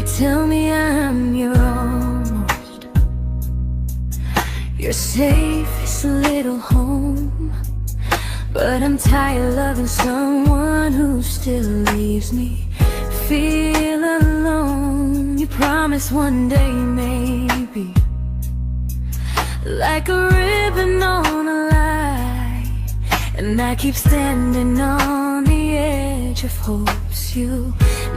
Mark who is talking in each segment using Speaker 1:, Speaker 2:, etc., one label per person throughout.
Speaker 1: tell me I'm your almost, your safest little home. But I'm tired loving someone who still leaves me feel alone. You promise one day maybe, like a ribbon on a line, and I keep standing on the edge of hopes you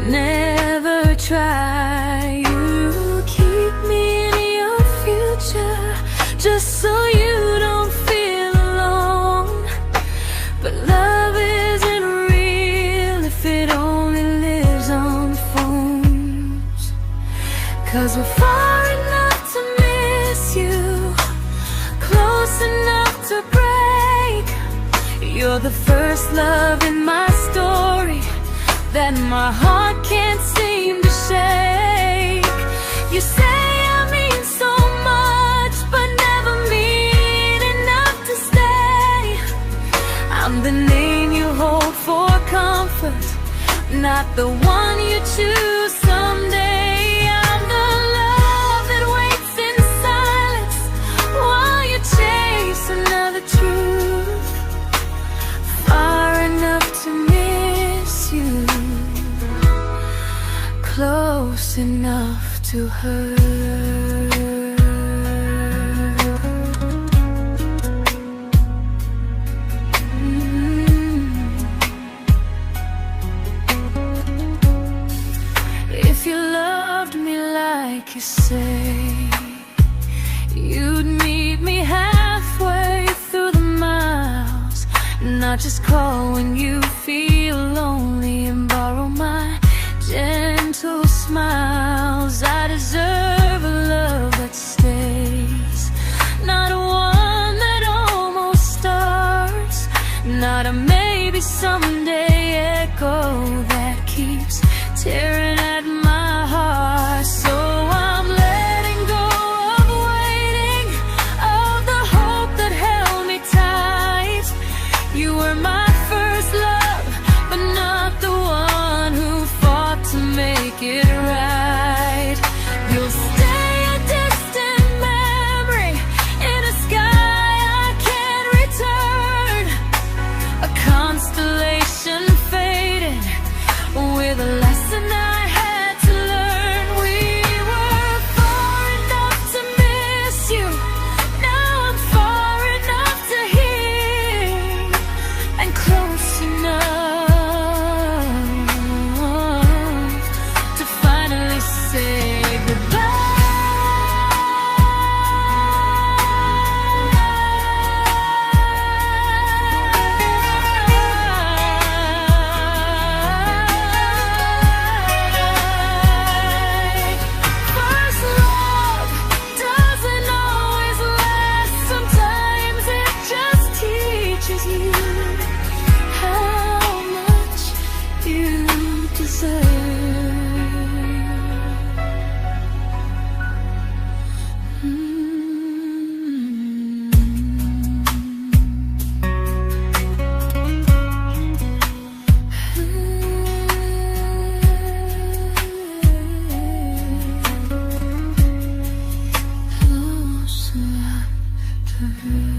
Speaker 1: never try. You keep me in your future just so you don't feel alone. But love isn't real if it only lives on phones. 'Cause we're far enough to miss you, close enough to break. You're the first love in my story that my heart can't seem to shake. You say I mean so much, but never mean enough to stay. I'm the name you hold for comfort, not the one you choose someday. I'm the love that waits in silence while you chase another truth. Far enough to miss you, close enough to hurt. If you loved me like you say, you'd meet me halfway through the miles, not just call when you feel lonely and borrow my gentle smiles. I deserve a love that stays, not one that almost starts, not a maybe someday echo that keeps tearing at my heart. So I'm letting go of waiting, of the hope that held me tight. You were my first love, but not the one who fought to make it right. You'll stay a distant memory in a sky I can't return, a constellation faded with a lesson I had to learn. We were far enough to miss you, now I'm far enough to hear, and close enough to finally say goodbye. First love doesn't always last, sometimes it just teaches you how much you deserve. Close enough to hurt.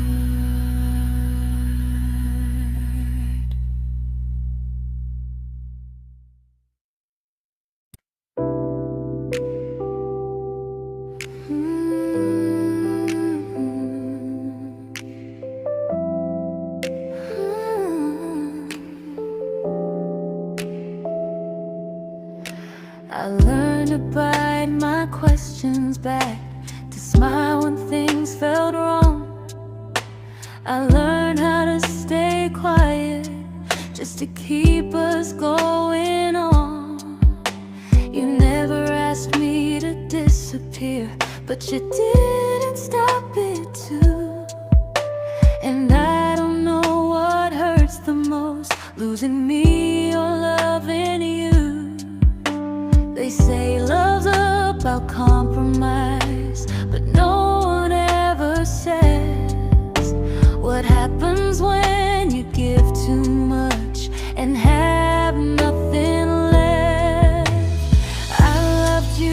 Speaker 1: I learned to bite my questions back, to smile when things felt wrong. I learned how to stay quiet just to keep us going on. You never asked me to disappear, but you didn't stop it too. And I don't know what hurts the most, losing me or loving you. They say love's about compromise, but no one ever says what happens when you give too much and have nothing left. I loved you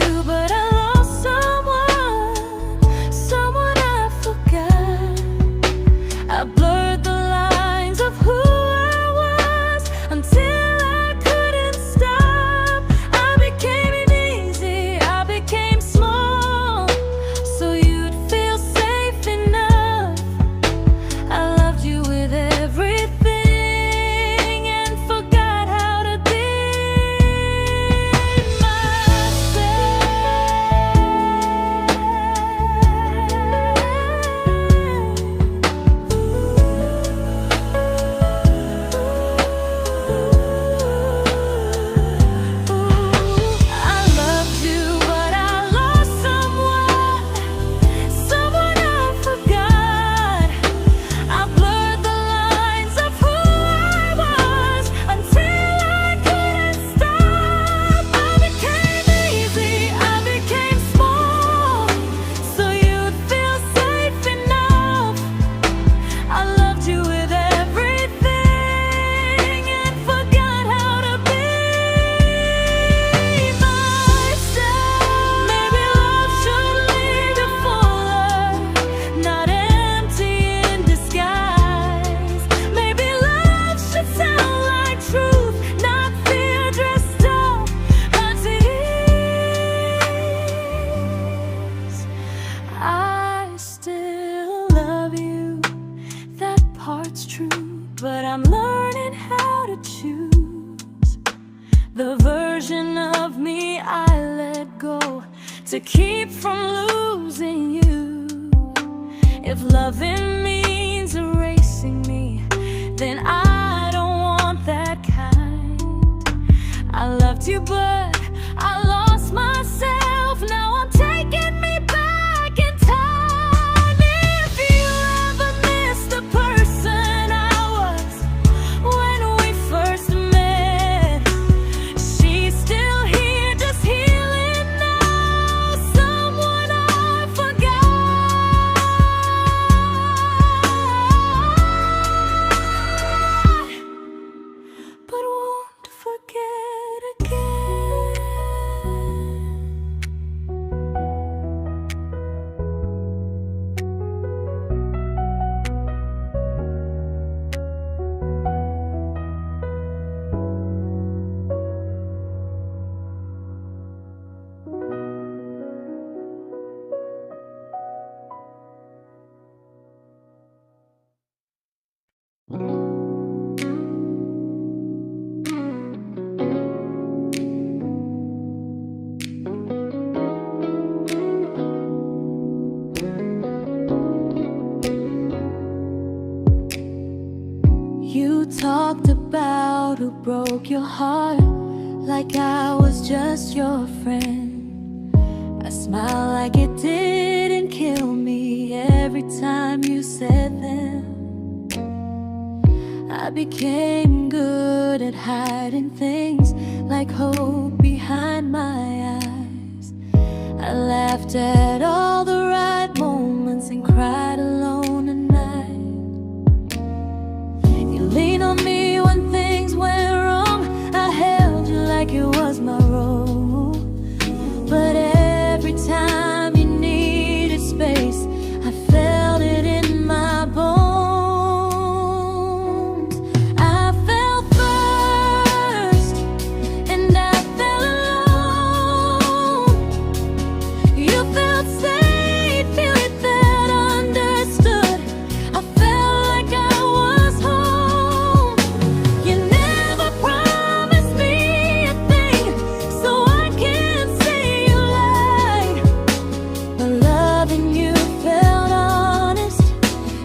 Speaker 1: I'm learning how to choose the version of me I let go to keep from losing you. If loving means erasing me, then I don't want that kind. I loved you, but I lost myself. Now I'm taking me back in time. If you ever miss the person I was when we first met, she's still here, just healing now. Someone I forgot, but won't forget again. You talked about who broke your heart, like I was just your friend. I smiled like it didn't kill me every time you said them. I became good at hiding things like hope behind my eyes. I laughed at all the right moments and cried alone at night. You leaned on me when things went wrong. I held you like it was my role. But every time you needed space, I felt it in my bones. I fell first, and I fell alone. You felt safe, you felt understood. I felt like I was home. You never promised me a thing, so I can't say you lied. But loving you felt honest,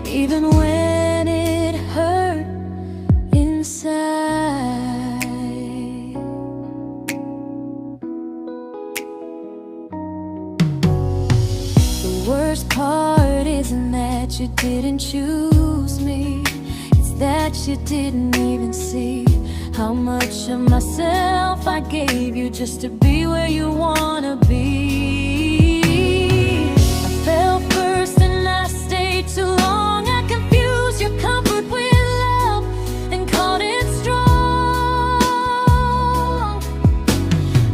Speaker 1: even when it hurt inside. The worst part isn't that you didn't choose me, it's that you didn't even see how much of myself I gave you just to be where you wanna be. I fell first and I stayed too long. I confused your comfort with love and called it strong.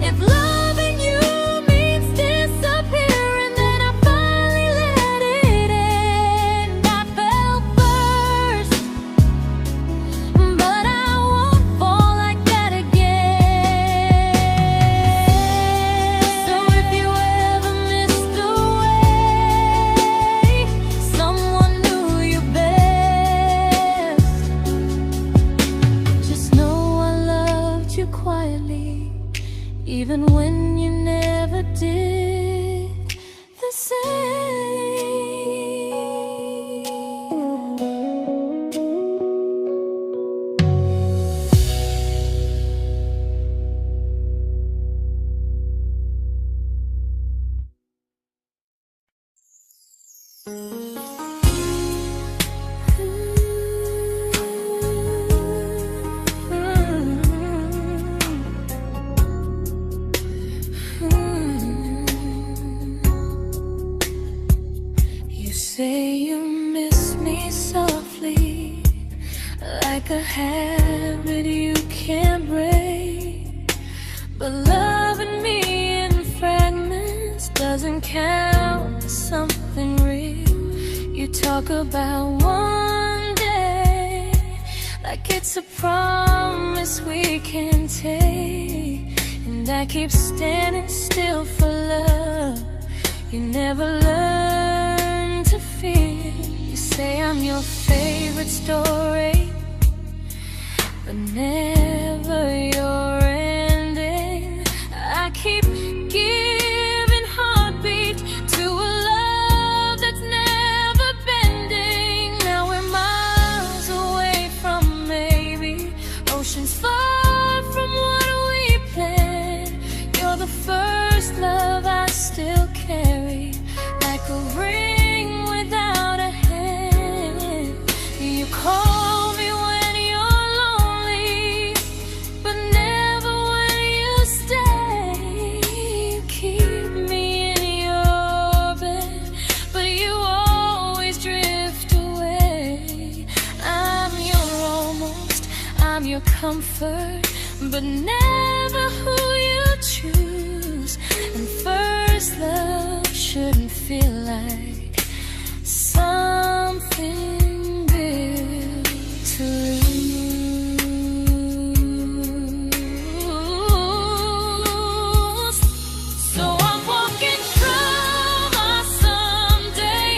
Speaker 1: If loving you means disappearing, then I finally let it end. I fell first, but I won't fall like that again. So if you ever missed the way someone knew you best, just know I loved you quietly, even when you never did the same. You say you miss me softly, like a habit you can't break. But loving me in fragments doesn't count as something real. You talk about one day like it's a promise we can take, and I keep standing still for love. You never learn to feel. You say I'm your favorite story, but never your ending. I keep giving heartbeat to a love that's never bending. Now we're miles away from maybe, oceans far from what we planned. You're the first love I still carry, like a ring without a hand. You call me when you're lonely, but never when you stay. You keep me in your bed, but you always drift away. I'm your almost, I'm your comfort, but never who you choose. And first love shouldn't feel like something built to lose. So I'm walking through my someday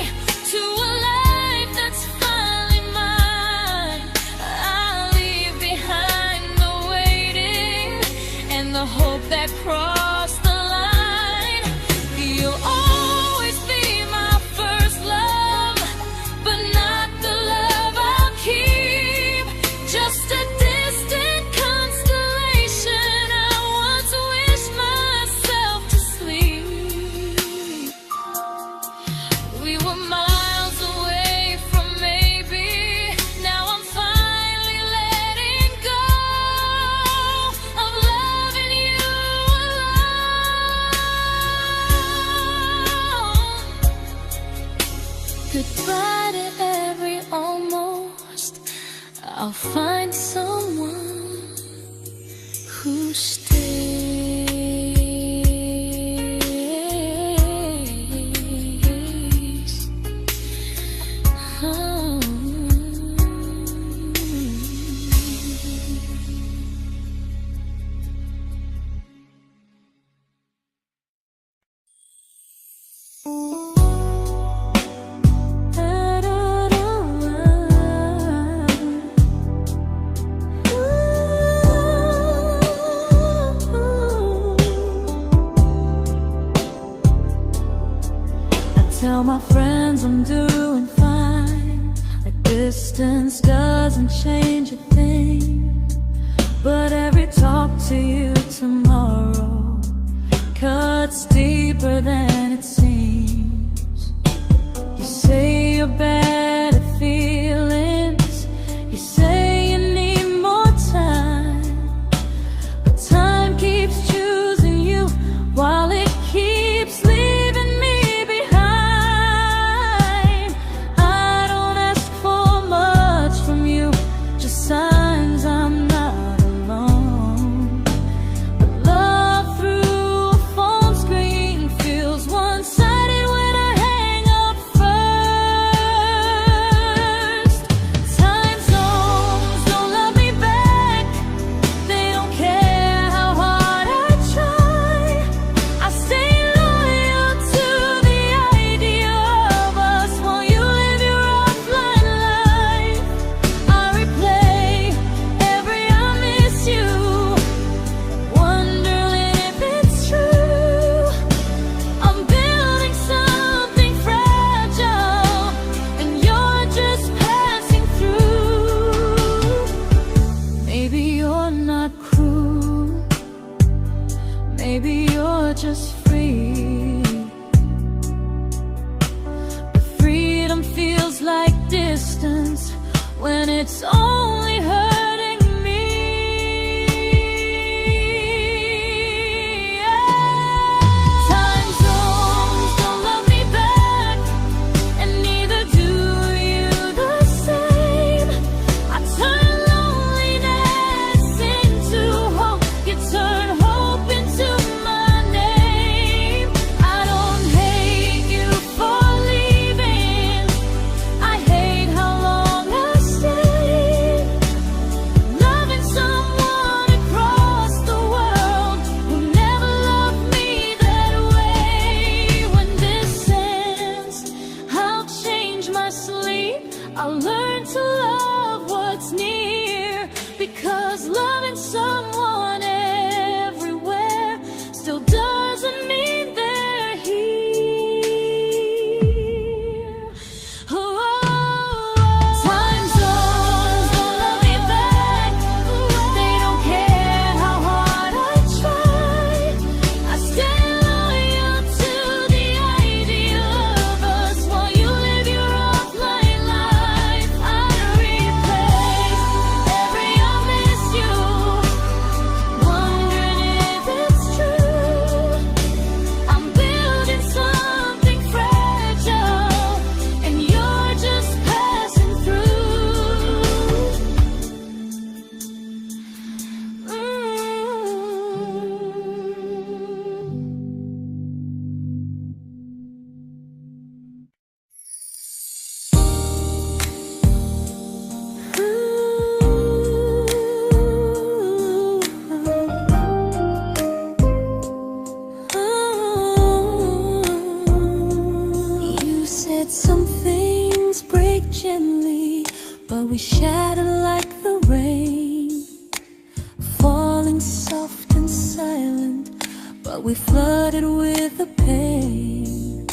Speaker 1: to a life that's finally mine. I'll leave behind the waiting and the hope that crossed the line. You'll always be my first love, but not the love I'll keep. Just a distant constellation I once wished myself to sleep. We were miles away from maybe, now I'm finally letting go of loving you alone. Goodbye to every almost, I'll find someone who stays. Oh. Tell my friends I'm doing fine, like distance doesn't change a thing. But every talk to you tomorrow cuts deeper than it seems. You say you're bad at feelings, you say you need more time, but time keeps choosing you while it keeps leaving me behind. I don't ask for much from you, just signs I'm not alone. But love through a phone screen feels one-sided when I hang up first. Time zones don't love me back, they don't care how hard I try. I stay loyal to the idea of us while you live your offline life. I replay every I miss you, wondering if it's true. I'm building something fragile, and you're just passing through. Maybe you're not cruel, maybe you're just free. But freedom feels like distance when it's only hurting me. Time zones don't love me back, and neither do you the same. I turn loneliness into hope, you turn hope into my name. I don't hate you for leaving, I hate how long I stayed. we shattered like the rain, falling soft and silent, but we flooded with the pain.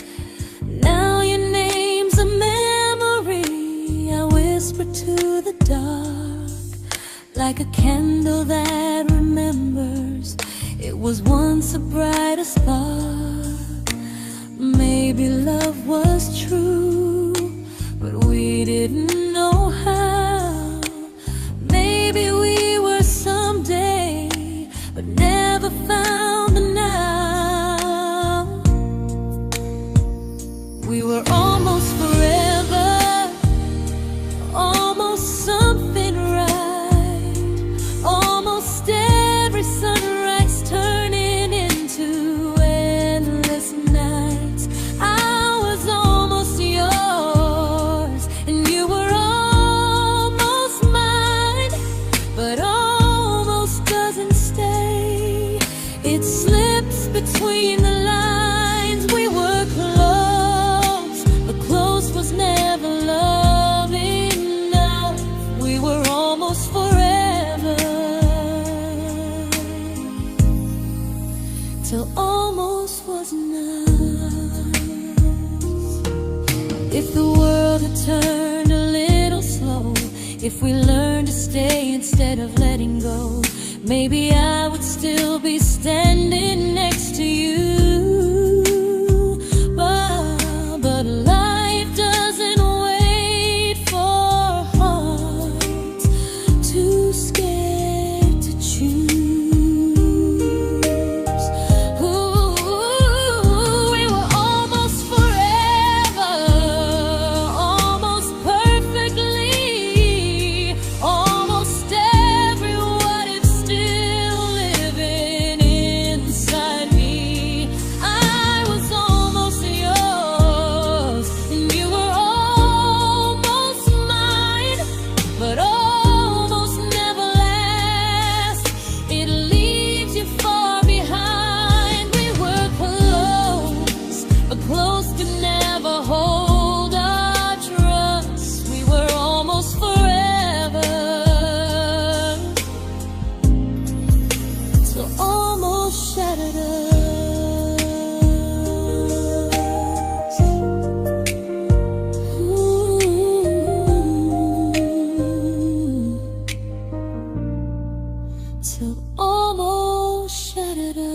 Speaker 1: Now your name's a memory I whisper to the dark, like a candle that remembers it was once a brighter spark. Maybe love was true, but we didn't know how. Maybe we were someday, but never found the now. We were almost forever, almost something right, almost every sunrise turning into endless nights. I was almost yours, and you were almost mine, but almost doesn't stay. It slips between the lines. We were close, but close was never love enough. We were almost forever, till almost was enough. If the world had turned a little slow, if we learned to stay instead of letting go, maybe I would still be standing next to you. But life doesn't wait for hearts too scared to choose. Ooh, we were almost forever, almost perfectly, almost every what if still living inside me. I was almost yours, and you were almost mine, but almost never lasts. It leaves you far behind. We were close, but close could never hold our trust. We were almost forever, till almost shattered us. Ooh, till almost shattered us.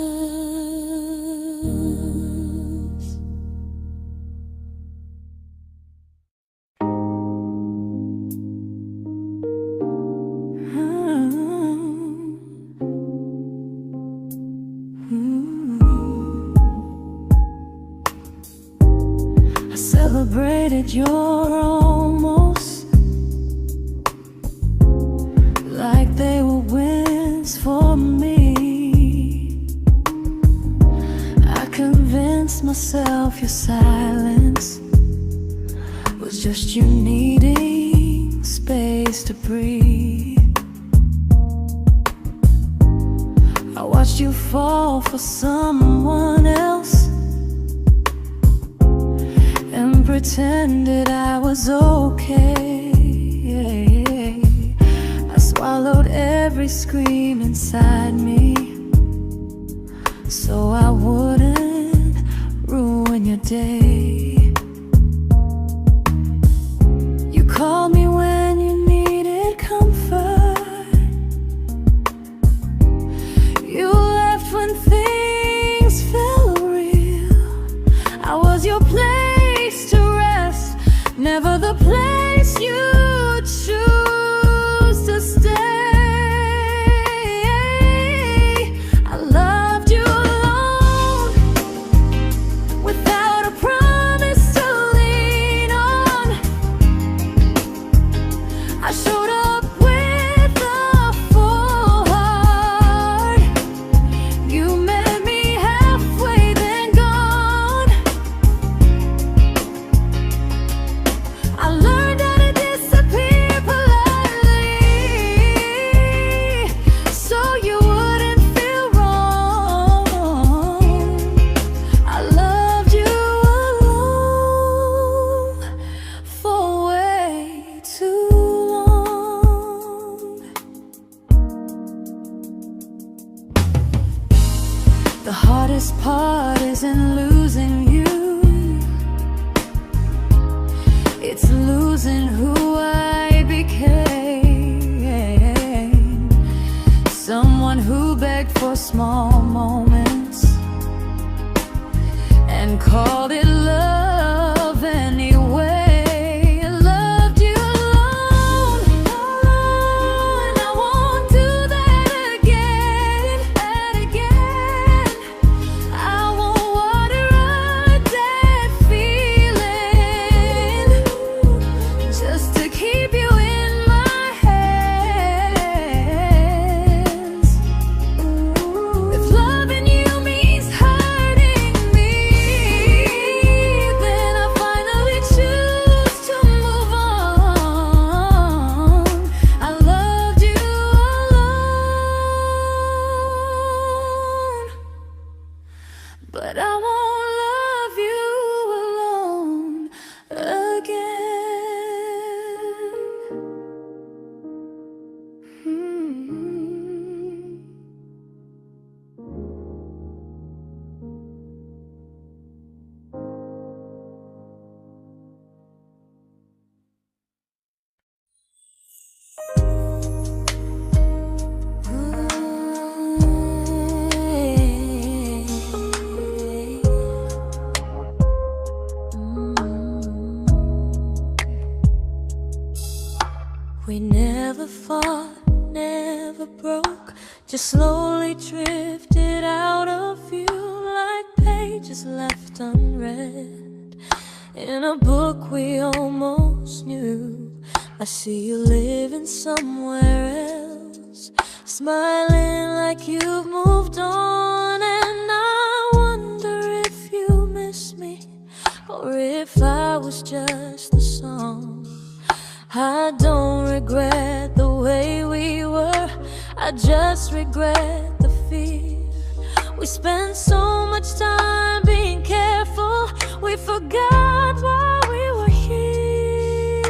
Speaker 1: I celebrated your almost like they were wins for me. I convinced myself your silence was just you needing space to breathe. I watched you fall for someone else and pretended I was okay. I swallowed every scream inside me so I wouldn't ruin your day. You called me when you needed comfort. You left when things felt real. I was your place to rest, never the place you choose to stay. I loved you alone, without a promise to lean on. I showed up with a full heart. You met me halfway, then gone. I learned how to disappear heart isn't losing you, it's losing who I became. Someone who begged for small moments and called it love anyway. Loved you alone, and I won't do that again, and again. I won't water a dead feeling just to keep you in my hands. If loving you means hurting me, then I finally choose to move on. I loved you alone, but I won't love you alone again. We never fought, never broke, just slowly drifted out of view like pages left unread in a book we almost knew. I see you living somewhere else, smiling like you've moved on, and I wonder if you miss me or if I was just a song. I don't regret the way we were, I just regret the fear. We spent so much time being careful, we forgot why we were here.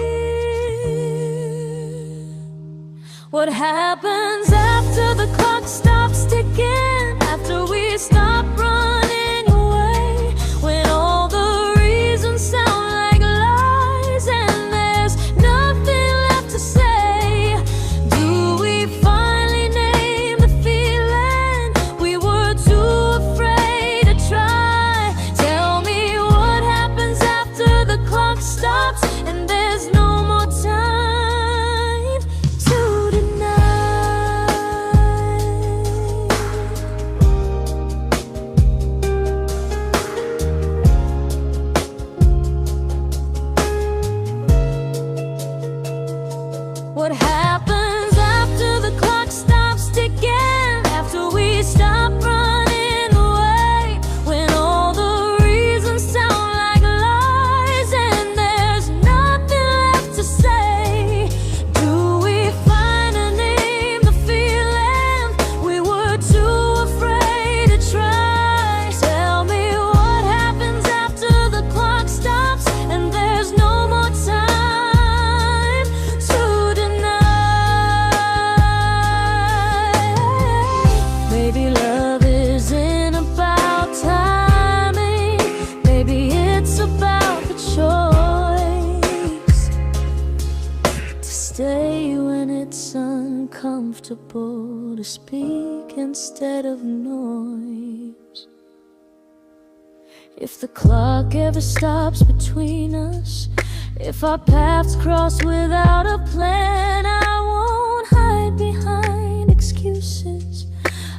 Speaker 1: What happens after the clock stops ticking, after we stop running away, when all the reasons sound like lies and there's nothing left to say? Do we finally name the feeling we were too afraid to try? Tell me what happens after the clock stops and there's no more time to deny. What happens after the clock stops ticking, after we stop running away, when all the reasons sound like lies and there's nothing left to say? Do we finally name the feeling we were too afraid to try? Tell me what happens after the clock stops and there's no more time to deny. Maybe love isn't about timing, maybe it's about the choice to stay when it's uncomfortable, to speak instead of noise. If the clock ever stops between us, if our paths cross without a plan, I won't hide behind excuses,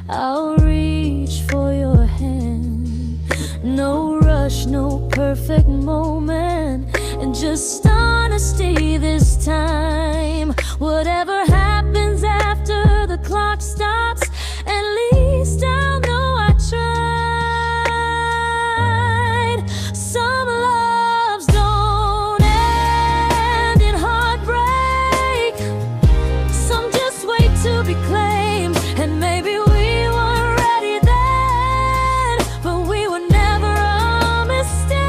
Speaker 1: I'll reach for your hand. No rush, no perfect moment, and just honesty this time. Whatever happens after the clock stops, at least I'll know I tried. Some loves don't end in heartbreak, some just wait to be claimed, and maybe we weren't ready then, but we were never a mistake.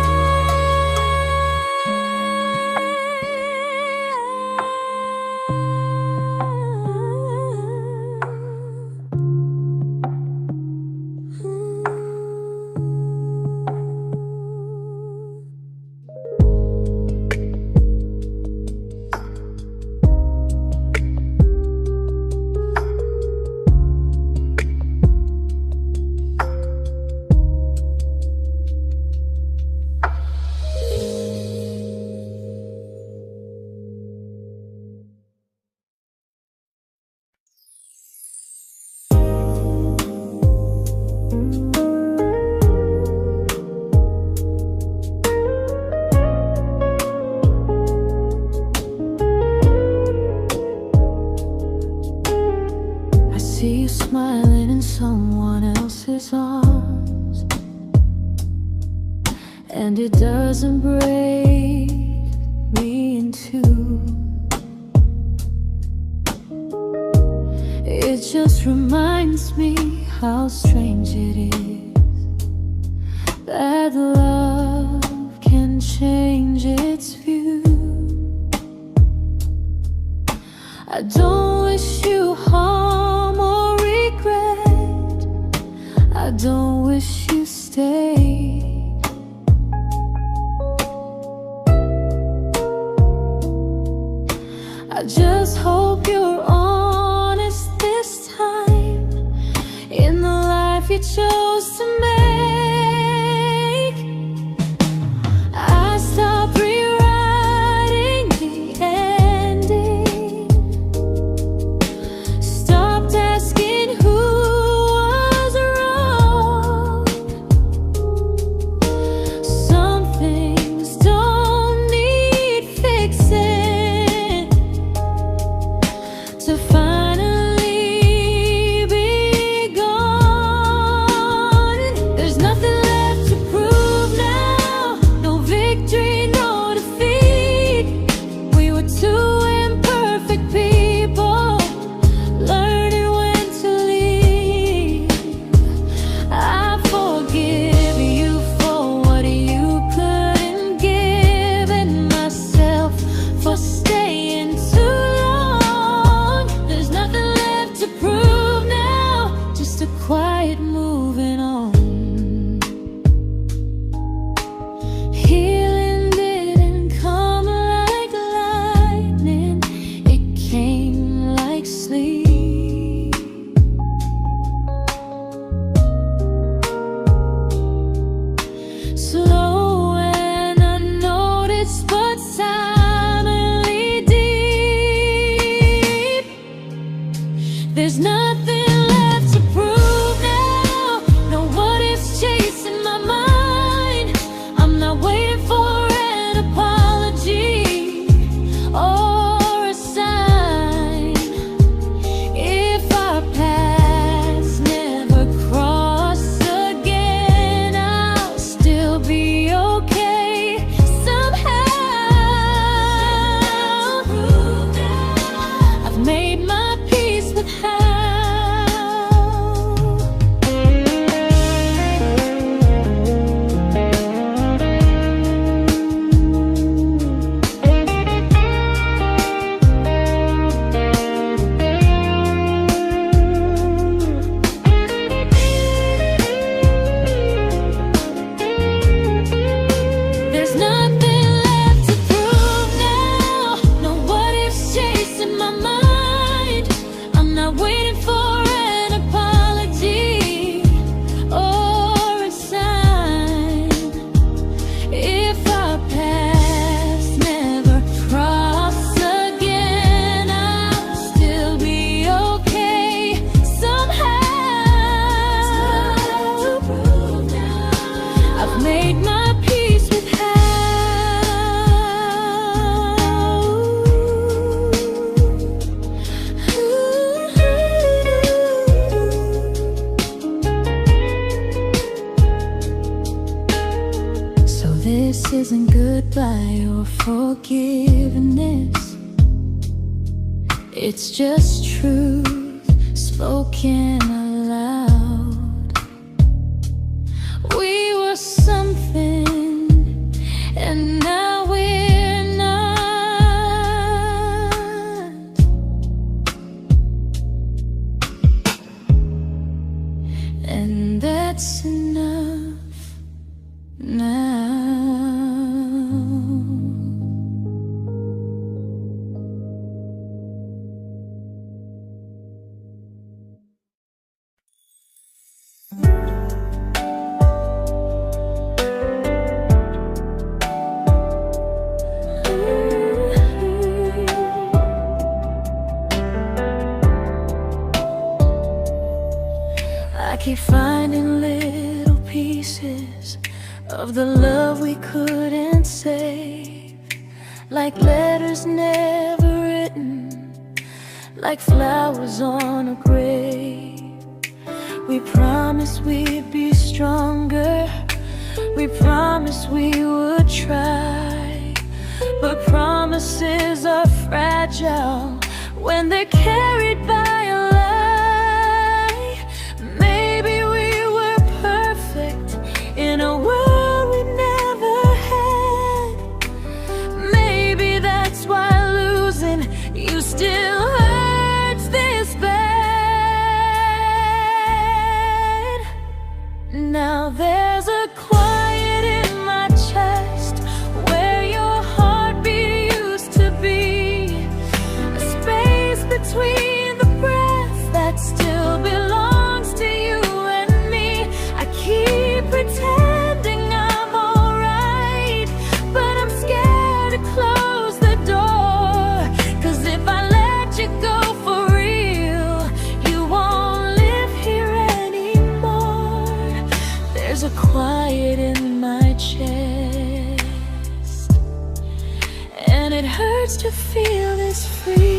Speaker 1: and it doesn't break me in two. It just reminds me how strange it is that love can change its view. I don't wish you harm or regret. I don't wish you stay. I just hope you're honest this time in the life you chose to make. I stopped rewriting the ending, stopped asking who was wrong. Some things don't need fixing to finally be gone. There's nothing left to prove now, no victory, no defeat. We were two imperfect people, learning when to leave. I forgive you for what you couldn't give, and myself for staying too long. There's nothing left to prove now, just a quiet moving on. Healing didn't come like lightning, it came like sleep. Slow and unnoticed, but silently deep. There's nothing left to prove now, no what ifs chasing my mind. I'm not waiting for an apology or a sign. If our paths never cross again, I'll still be okay somehow. I've made my peace with how. There's nothing left to prove now, no what ifs chasing my mind. I'm not waiting for an apology or a sign. If our paths never cross again, I'll still be okay somehow. I've made my peace with how. So this isn't goodbye or forgiveness, it's just truth spoken aloud. We were something, and now we're not. And that's enough now. I keep finding little pieces of the love we couldn't save, like letters never written, like flowers on a grave. We promised we'd be stronger, We promised we would try, but promises are fragile when they're carried by a lie. Maybe we were perfect in a world we never had. Maybe that's why losing you still hurts this bad. Now there's a quiet in my chest where your heartbeat used to be, a space between the breath that still belongs to you and me. I keep pretending I'm alright, but I'm scared to close the door. 'Cause if I let you go for real, you won't live here anymore. There's a quiet in my chest, and it hurts to feel this free.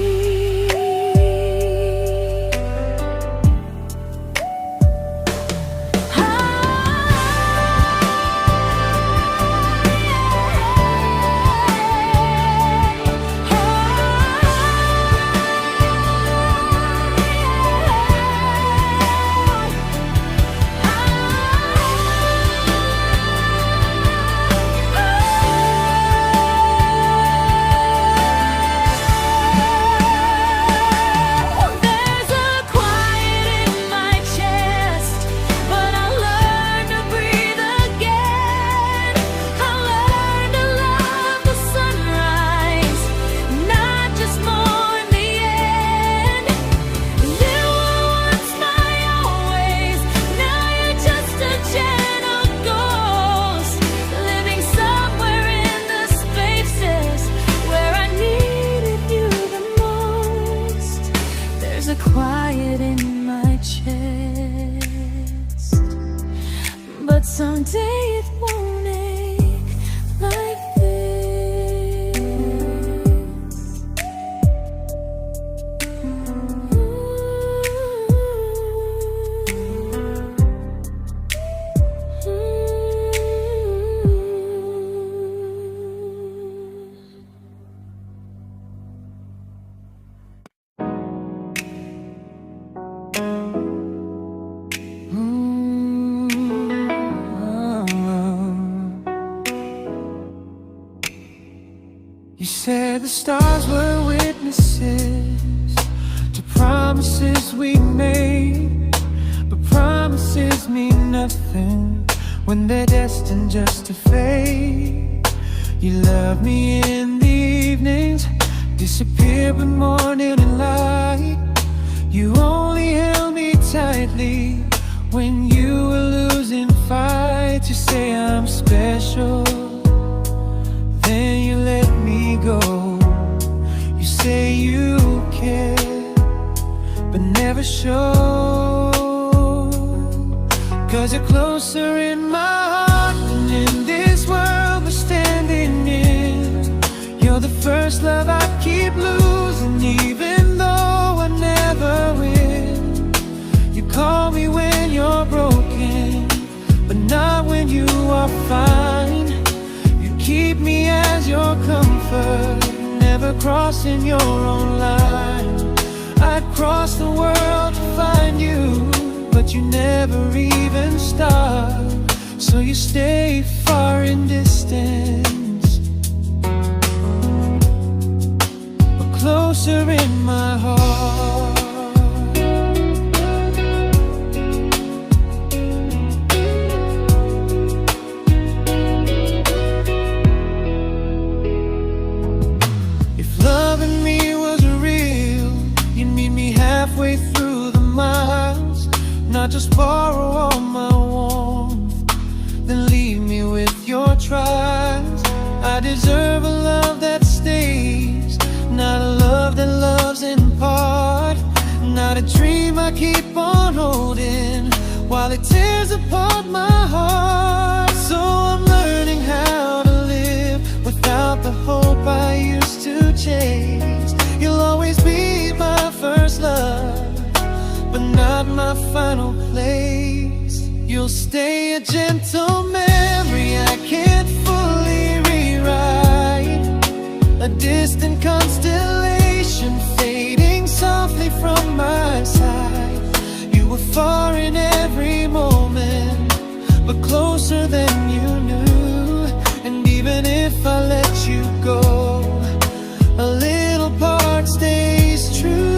Speaker 1: There's a quiet in my chest, but someday it won't ache like this.
Speaker 2: You said the stars were witnesses to promises we made, but promises mean nothing when they're destined just to fade. You love me in the evenings, disappear when morning and light. You only held me tightly when you were losing fights. You say I'm special, then you let me go. You say you care, but never show. 'Cause you're closer in my heart than in this world we're standing in. You're the first love I keep losing, even though I never win. You call me when you're broken, but not when you are fine. Keep me as your comfort, never crossing your own line. I'd cross the world to find you, but you never even start. So you stay far in distance, but closer in my heart. Halfway through the miles, not just borrow all my warmth, then leave me with your trials. I deserve a love that stays, not a love that loves in part. Not a dream I keep on holding while it tears apart my heart. So I'm learning how to live without the hope I used to chase. You'll always be my first love, but not my final place. You'll stay a gentle memory distant constellation fading softly from my side. You were far in every moment, but closer than you knew. And even if I let you go, a little part stays true.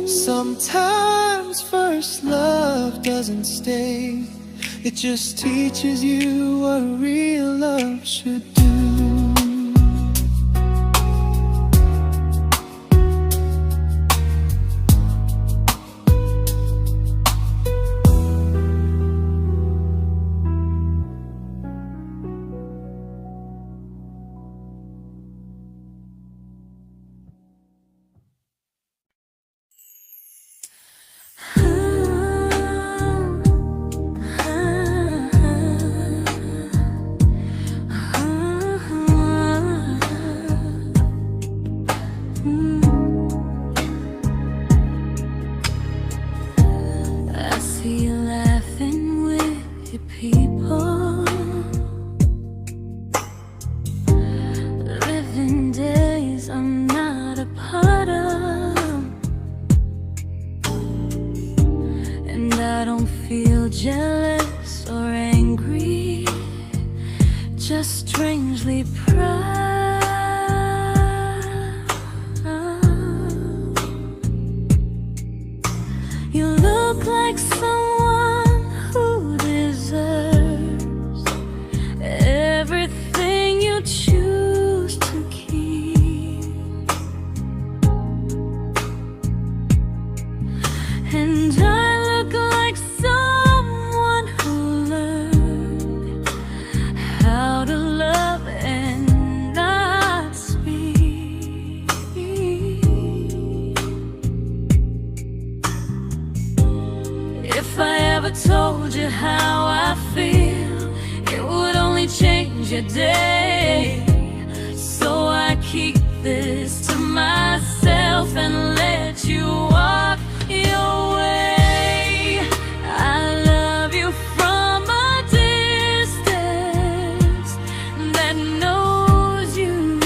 Speaker 2: Sometimes first love doesn't stay, it just teaches you what real love should do.
Speaker 1: Jealous or angry, just strangely proud. You look like someone who deserves everything you choose to keep. And I look like someone who learned how to love and not speak. If I ever told you how I feel, it would only change your day. So I keep this to myself and let you walk your way. I love you from a distance that knows you,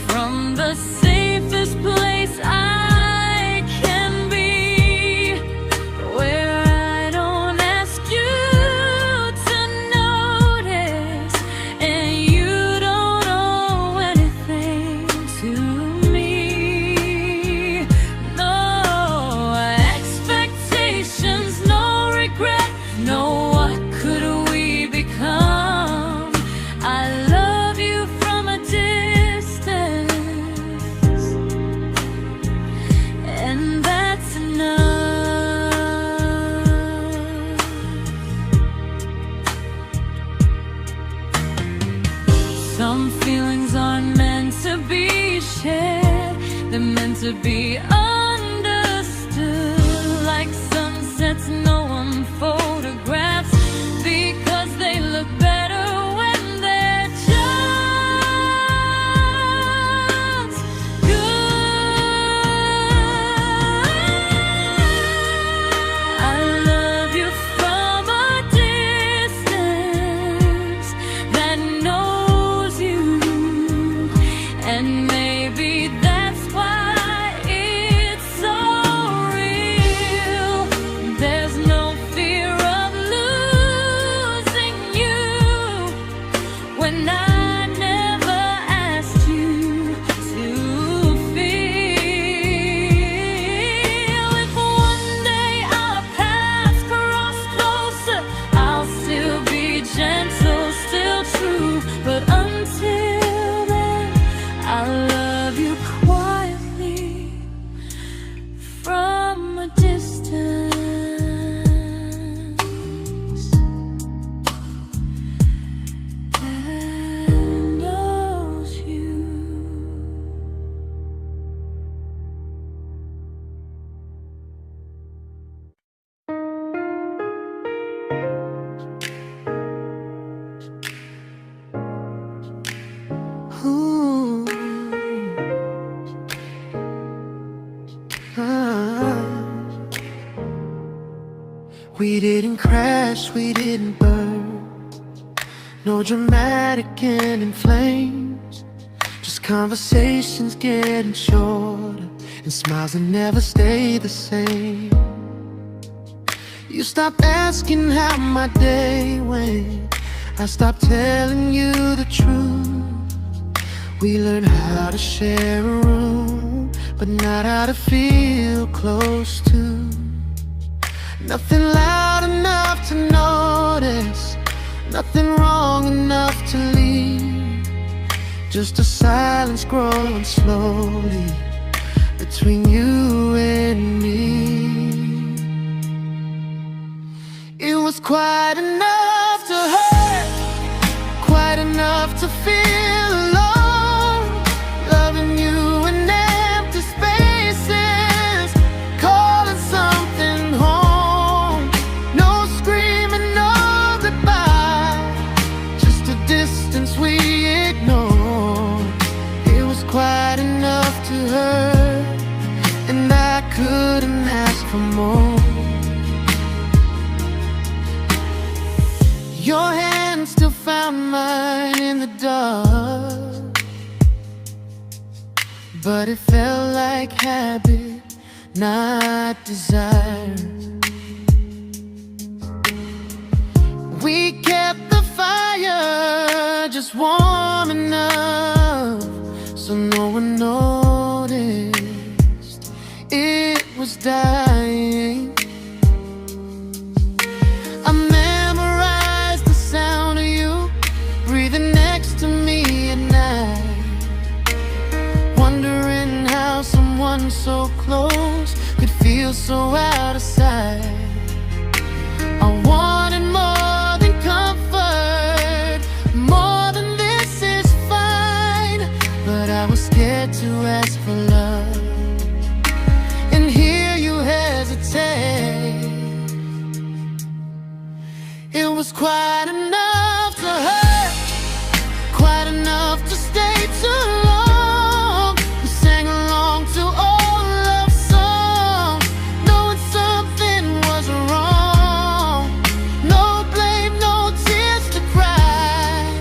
Speaker 1: from the safest place I can be, where I don't ask you to notice and you don't owe anything to me. No expectations, no regret, no what could we become. I love you from a distance, and that's enough. Some feelings aren't meant to be shared, they're meant to be understood. Like sunsets no one photographs, because they look better when they're just good. I love you from a distance that knows you, and maybe that's why it's so real. There's no fear of losing you when I never asked you to feel. If one day our paths cross closer, I'll still be gentle, still true. But until then, I love you quietly from a distance that knows you.
Speaker 2: Ooh. Ah. We didn't crash, we didn't burn. No dramatic ending flames, just conversations getting shorter, and smiles that never stay the same. You stopped asking how my day went, I stopped telling you the truth. We learned how to share a room, but not how to feel close to. Nothing loud enough to notice, nothing wrong enough to leave. Just a silence growing slowly between you and me. It was quite enough to hurt, quite enough to feel alone. Loving you in empty spaces, calling something home. No screaming, no goodbye, just a distance we ignored. It was quite enough to hurt, and I couldn't ask for more. Your hand still found mine in the dark, but it felt like habit, not desire. We kept the fire just warm enough so no one noticed it was dying. I memorized the sound of you breathing next to me at night, wondering how someone so close could feel so out of sight. I wanted more than comfort, more than this is fine, but I was scared to ask for love, and here you hesitate. It was quite enough to hurt, quite enough to stay too long. We sang along to old love songs, knowing something was wrong. No blame, no tears to cry,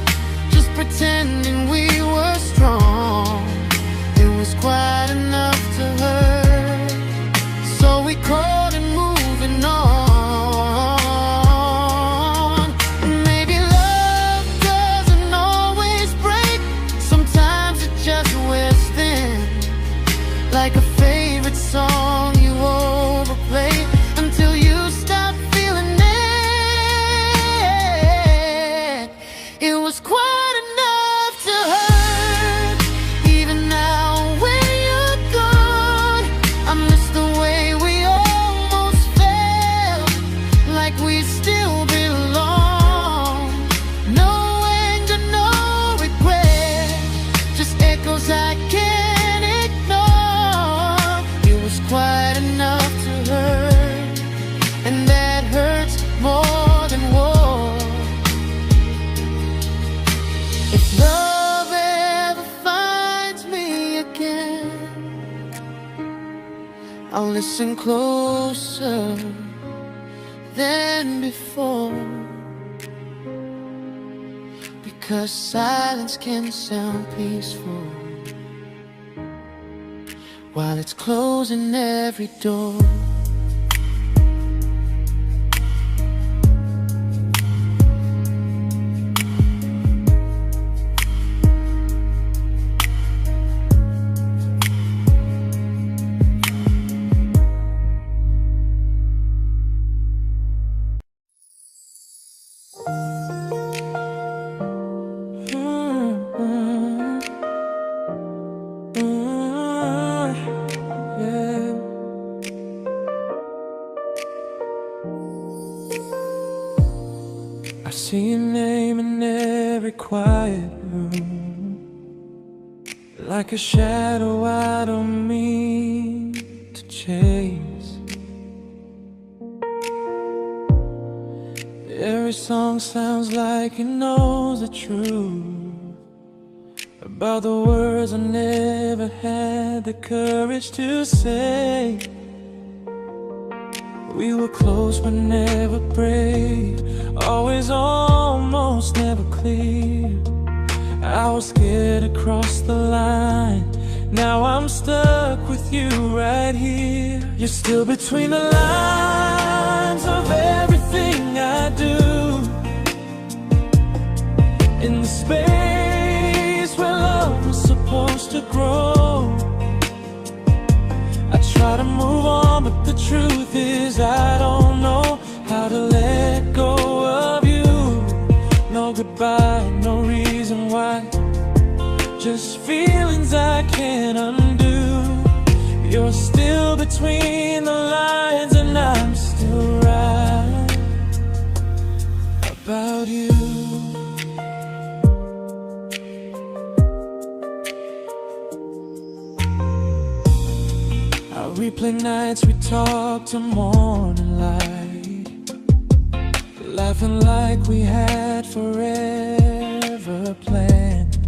Speaker 2: just pretending we were strong. It was quite enough to hurt, so we called it moving on. Maybe love doesn't always break, sometimes it just wears thin, like a favorite song you overplay until you stop feeling it. It was quite enough to hurt, even now when you're gone. I miss the way we almost felt, like we still belong. No anger, no regret, just echoes I can't ignore. It was quite enough to hurt, and that hurts more than war. If love ever finds me again, I'll listen closer than before, because silence can sound peaceful while it's closing every door. I see your name in every quiet room, like a shadow I don't mean to chase. Every song sounds like it knows the truth about the words I never had the courage to say. We were close but never brave, always almost, never close. clear. I was scared to cross the line. Now I'm stuck with you right here. You're still between the lines of everything I do. In the space where love was supposed to grow. I try to move on, but the truth is I don't know how to let go of you. No goodbye, no reason why. Just feelings I can't undo. You're still between the lines, and I'm still right about you. I replay nights we talk till morning light, laughing like we had forever planned.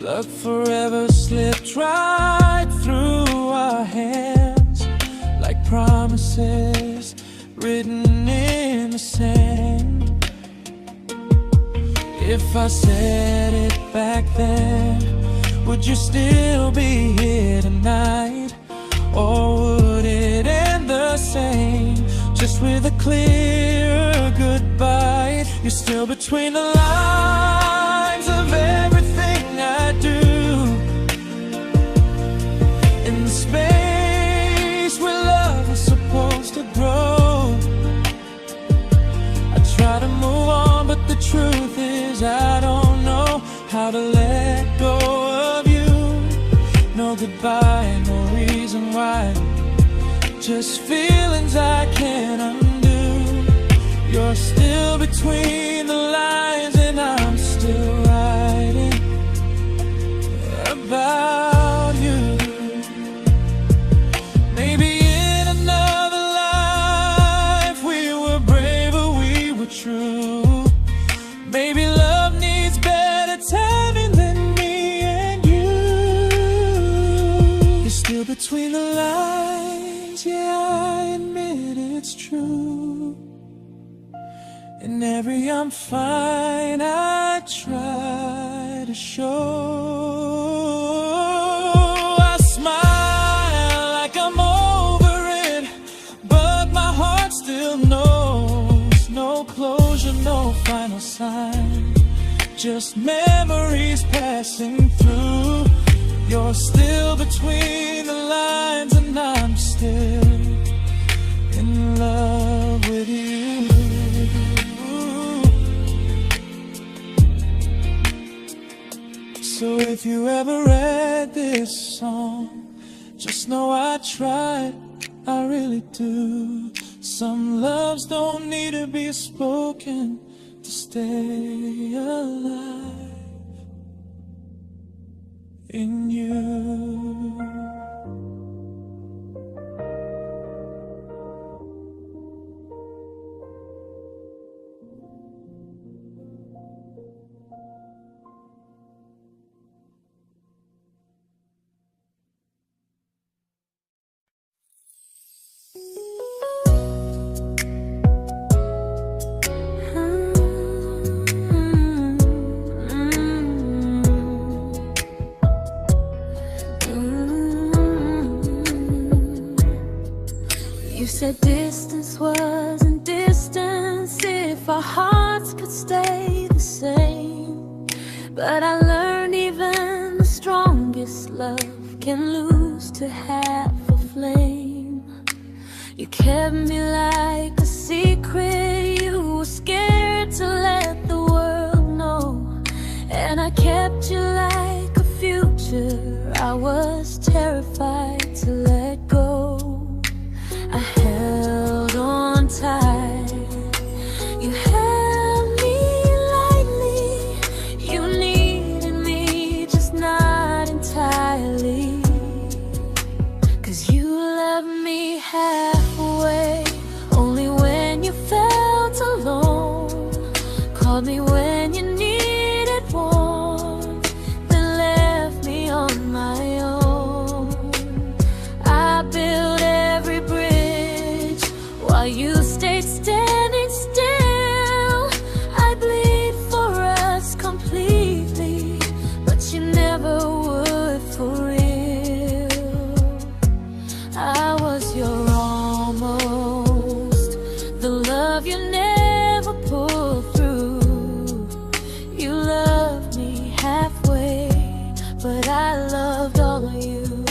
Speaker 2: Luck forever slipped right through our hands, like promises written in the sand. If I said it back then, would you still be here tonight? Or would it end the same, just with a clear goodbye? You're still between the lines of everything I do. In the space where love was supposed to grow. I try to move on, but the truth is I don't know how to let go of you. No goodbye, no reason why. Just feelings I can't undo. You're still between the lines, and I'm still writing about you. Maybe in another life we were braver, we were true. Maybe love needs better timing than me and you. You're still between the lines, yeah, I admit it's true. In every I'm fine I try to show. I smile like I'm over it, but my heart still knows. No closure, no final sign, just memories passing through. You're still between the lines, and I'm still in love with you. So if you ever read this song, just know I tried, I really do. Some loves don't need to be spoken to stay alive in you.
Speaker 1: You said distance wasn't distance if our hearts could stay the same. But I learned even the strongest love can lose to half a flame. You kept me like a secret you were scared to let the world know. And I kept you like a future I was terrified to let go. I held on tight, you held me lightly. You needed me, just not entirely. 'Cause you loved me halfway, only when you felt alone. Called me when you needed warmth, then left me on my own. I built every bridge while you stayed standing still. love you never pulled through. You loved me halfway, but I loved all of you.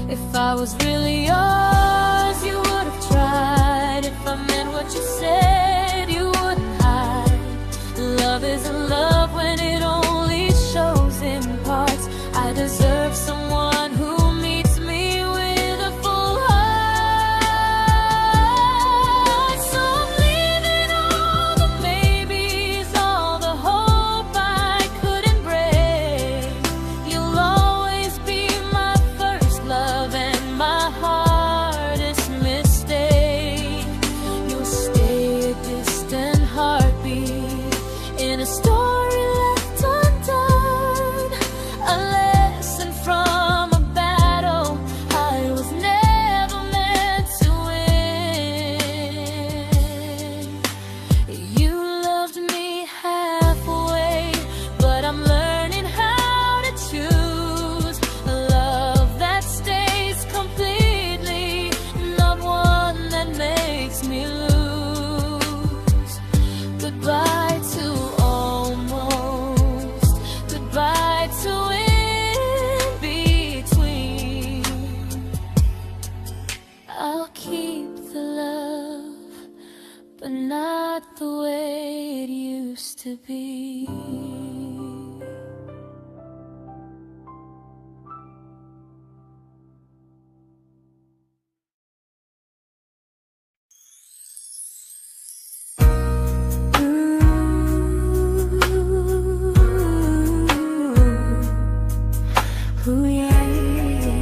Speaker 1: If I was really yours, you would have tried. If I meant what you said, you wouldn't hide. Love isn't love when it only shows in parts. I deserve someone who meets me with a full heart. So I'm leaving all the maybes, all the hope I couldn't break. You'll always be my first love and my hardest mistake. You'll stay a distant heartbeat in a story left undone, a lesson from a battle I was never meant to win. You loved me halfway, but I'm learning how to choose a love that stays completely, not one that makes me lose. Goodbye to almost, goodbye to in between. I'll keep the love, but not the way it used to be. Ooh, yeah, yeah.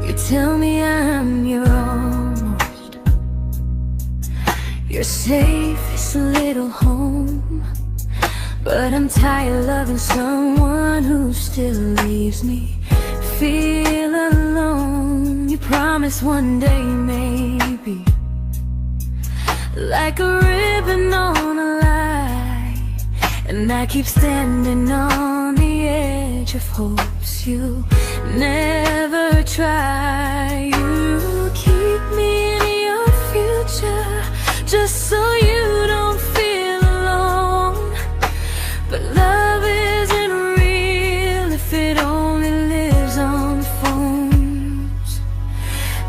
Speaker 1: You tell me I'm your almost, your safest little home, but I'm tired loving someone who still leaves me feel alone. You promise one day maybe, like a ribbon on a line, and I keep standing on the edge of hopes you never try. You keep me in your future just so you don't feel alone. But love isn't real if it only lives on phones.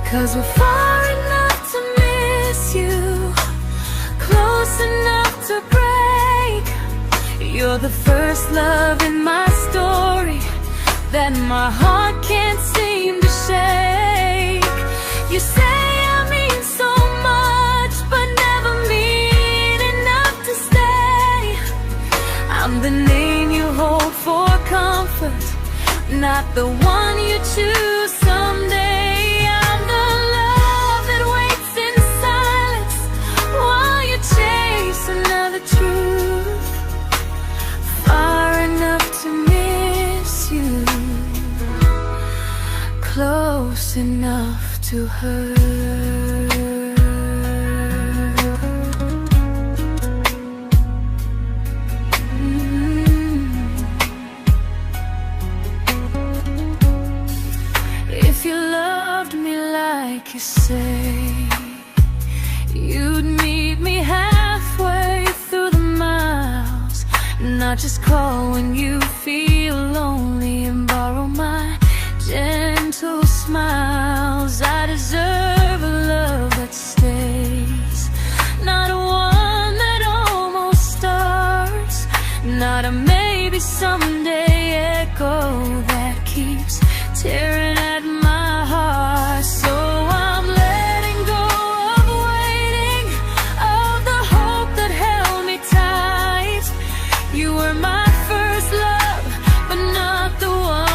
Speaker 1: 'Cause we're far enough to miss you, close enough to break. You're the first love in my story that my heart can't seem to shake. You say I mean so much, but never mean enough to stay. I'm the name you hold for comfort, not the one you choose someday. I'm the love that waits in silence while you chase another truth. Far enough to miss you, close enough to hurt. If you loved me like you say, you'd meet me halfway through the miles, not just call when you feel lonely and borrow my gentle smiles. I deserve a love that stays, not one that almost starts, not a maybe someday echo that keeps tearing at my heart. So I'm letting go of waiting, of the hope that held me tight. You were my first love, but not the one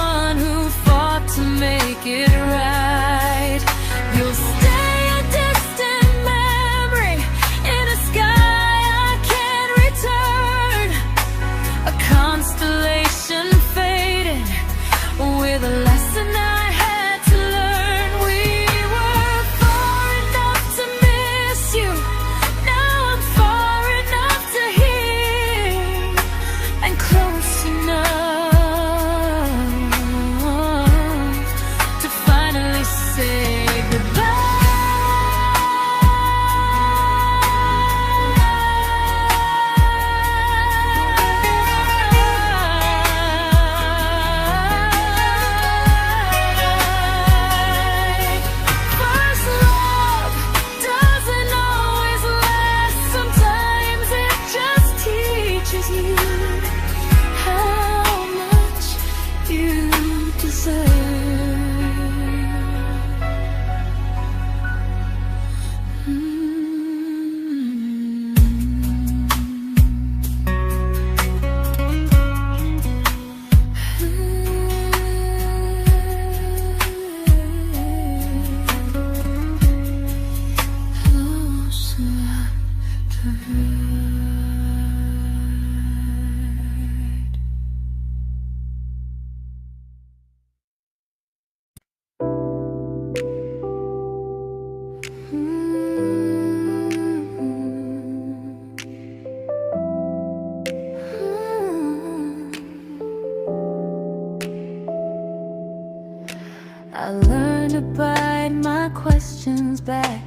Speaker 1: I learned to bite my questions back,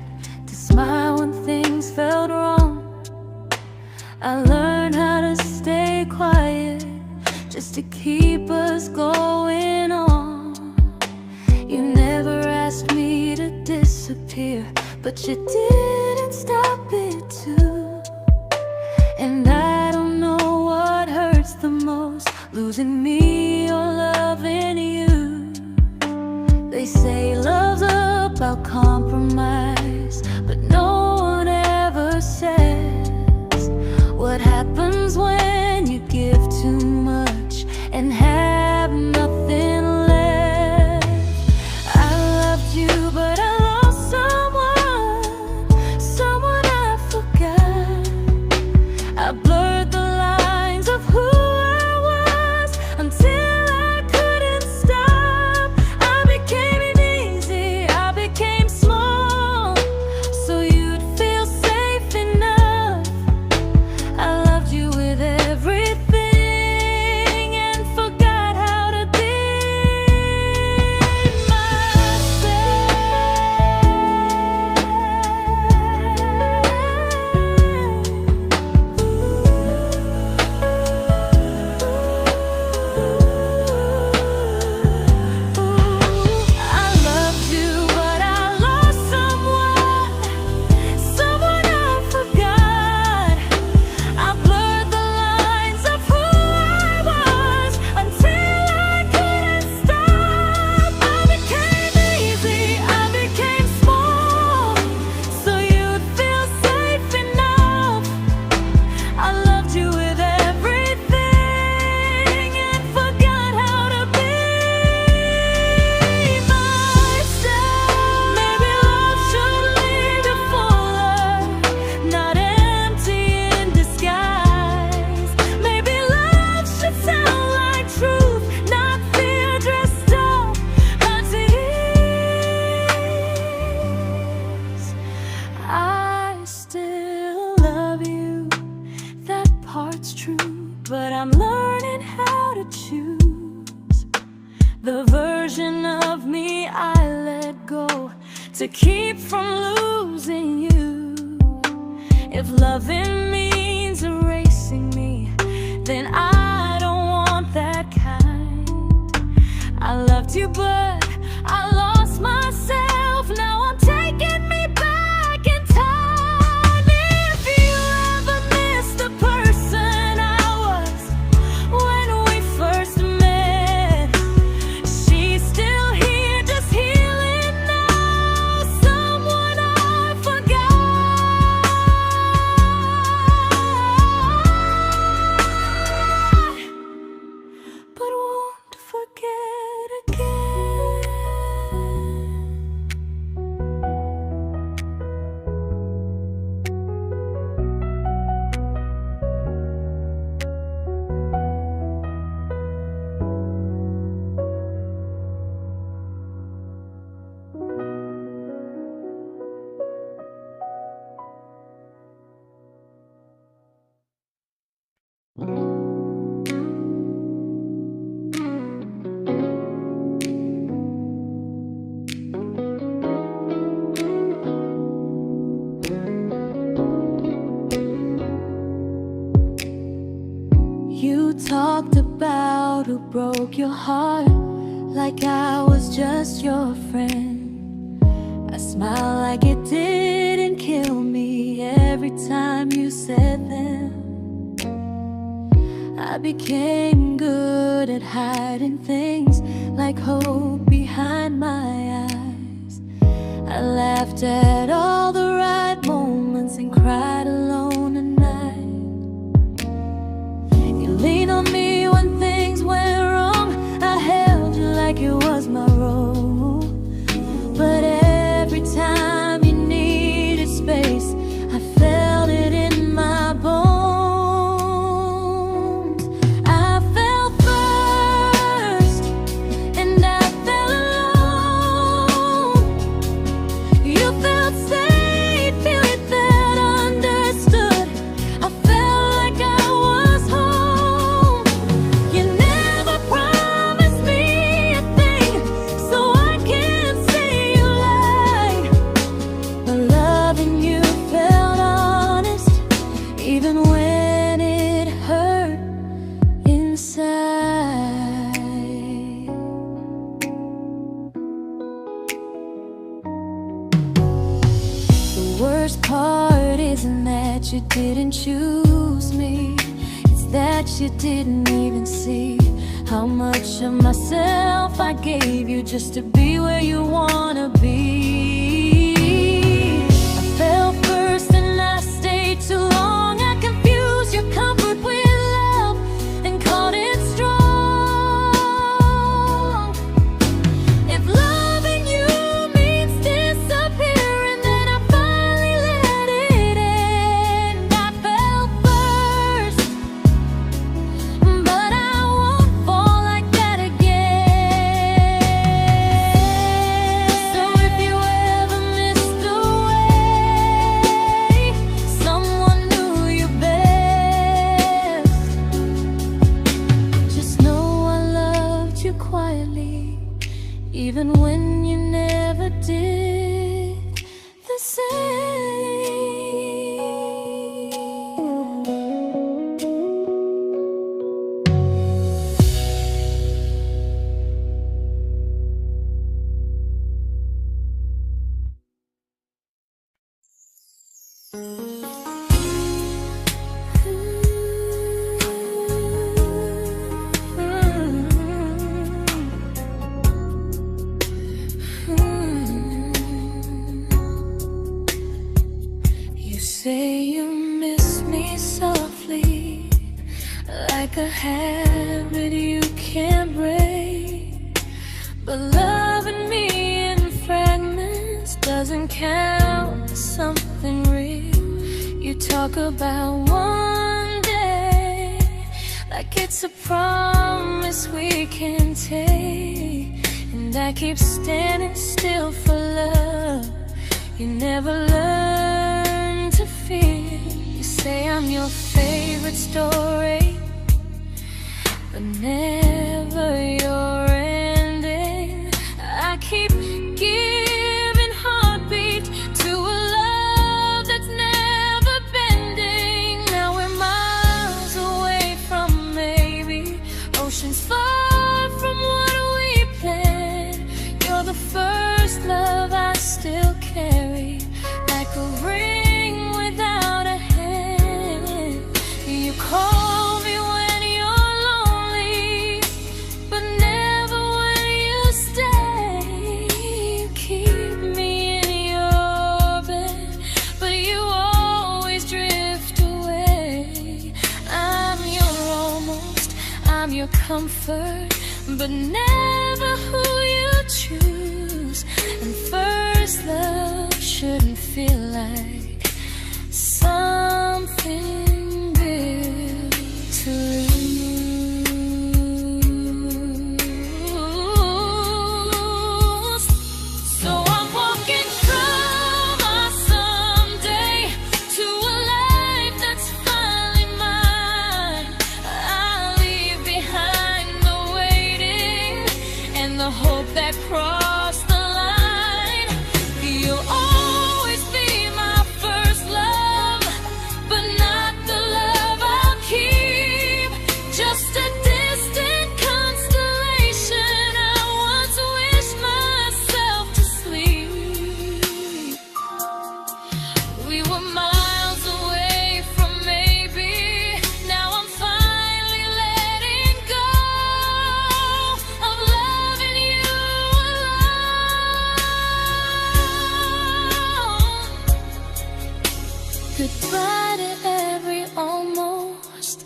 Speaker 1: to smile when things felt wrong. I learned how to stay quiet, just to keep us going on. You never asked me to disappear, but you didn't stop it too. And I don't know what hurts the most, losing me or loving you. They say love's about compromise, but no one ever says what happens when you give too much and have nothing left. I loved you, but I lost someone I forgot. I blurred the lines of who I was until I couldn't stop. I became easy, I became small, so you'd feel safe enough. I loved you with everything and forgot how to be I loved you, but I lost someone I forgot. I blurred the lines of who I was until I couldn't stop. I became easy, I became small, so you'd feel safe enough. I loved you with everything and forgot how to be myself. Maybe love should lead you fuller, not empty in disguise. Maybe love should sound like truth, not fear dressed up as ease. I still love you, that part's true, but I'm learning how to choose the version of me I let go to keep from losing you. If loving means erasing me, then I don't want that kind. I loved you, but I lost myself. Now I'm taking me back in time. If you ever missed the person I was when we first met, she's still here, just healing now. Someone I forgot, but won't forget again. You talked about who broke your heart, like I was just your friend. I smile like it didn't kill me every time you said them. I became good at hiding things like hope behind my eyes. I laughed at all the right moments and cried alone at night. You leaned on me when things went wrong. I held you like it was my role. But every time you needed space, I felt it in my bones. I fell first, and I fell alone. You felt safe. worst part isn't that you didn't choose me, it's that you didn't even see how much of myself I gave you just to be where you wanna be. I fell first and I stayed too long. I confused your comfort with love and called it strong. If loving you means disappearing, then I finally let it end. I fell first, but I won't fall like that again. So if you ever missed the way someone knew you best, just know I loved you quietly, even when you never did the same. You say you miss me softly, like a habit you can't break. But loving me in fragments doesn't count as something real. You talk about one day like it's a promise we can take, and I keep standing still for love. You never learn to feel. You say I'm your favorite story, but never your ending. I keep giving heartbeat to a love that's never bending. Now we're miles away from maybe oceans far from what we planned. You're the first love I still carry, like a ring without a hand. You call me when you're lonely, but never when you stay. You keep me in your bed, but you always drift away. I'm your almost, I'm your comfort, but never who you choose. And first love shouldn't feel like something built to lose. So I'm walking from my someday to a life that's finally mine. I'll leave behind the waiting and the hope that crossed the line. You'll always be my first love, but not the love I'll keep. Just a distant constellation I once wished myself to sleep. We were miles away from maybe. Now I'm finally letting go of loving you alone. Goodbye to every almost.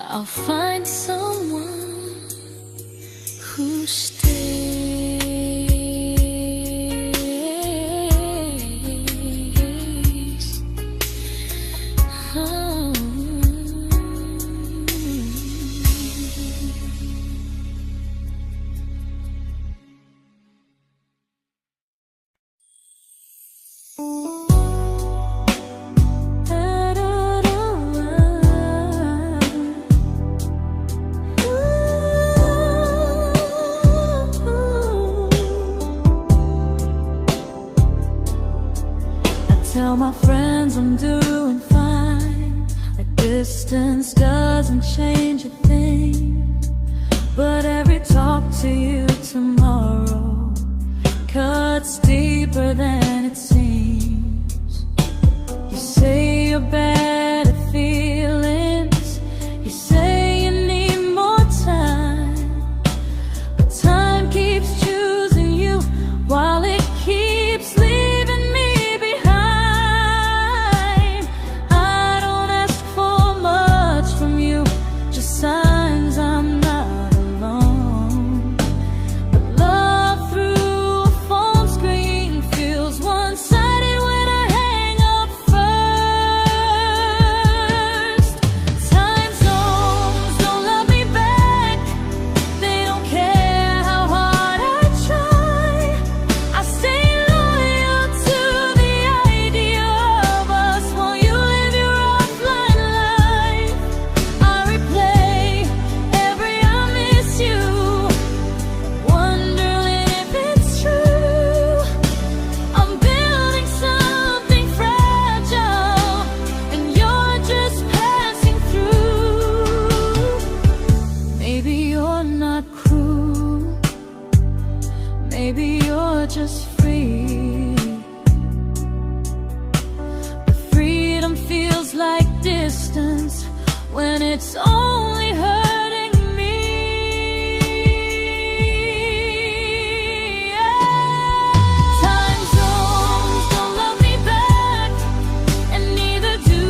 Speaker 1: I'll find someone who stays. Oh. Tell my friends I'm doing fine, that distance doesn't change a thing. But every talk to you tomorrow cuts deeper than it seems. your better feelings. You say you need more time, but time keeps choosing you while it keeps leaving me behind. I don't ask for much from you, just signs I'm not alone. But love through a phone screen feels one-sided when I hang up first. Time zones don't love me back. They don't care how hard I try. I stay loyal to the idea of us while you live your offline life. I replay every I miss you, wondering if it's true. I'm building something fragile, and you're just passing through. Maybe you're not cruel, maybe you're just free. But freedom feels like distance when it's only hurting me. Time zones don't love me back, and neither do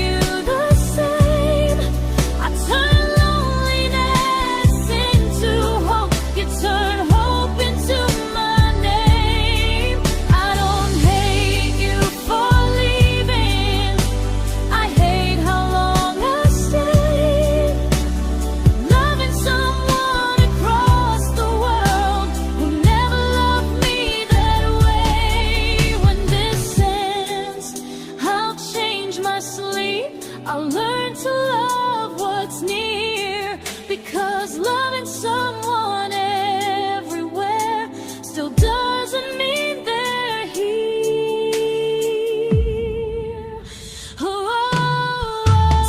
Speaker 1: you the same. I turn loneliness into hope, you turn hope into my name. I don't hate you for leaving, I hate how long I stayed. Loving someone across the world who never loved me that way. When this ends, I'll change my sleep, I'll learn to love what's near, because loving someone everywhere still doesn't mean they're here.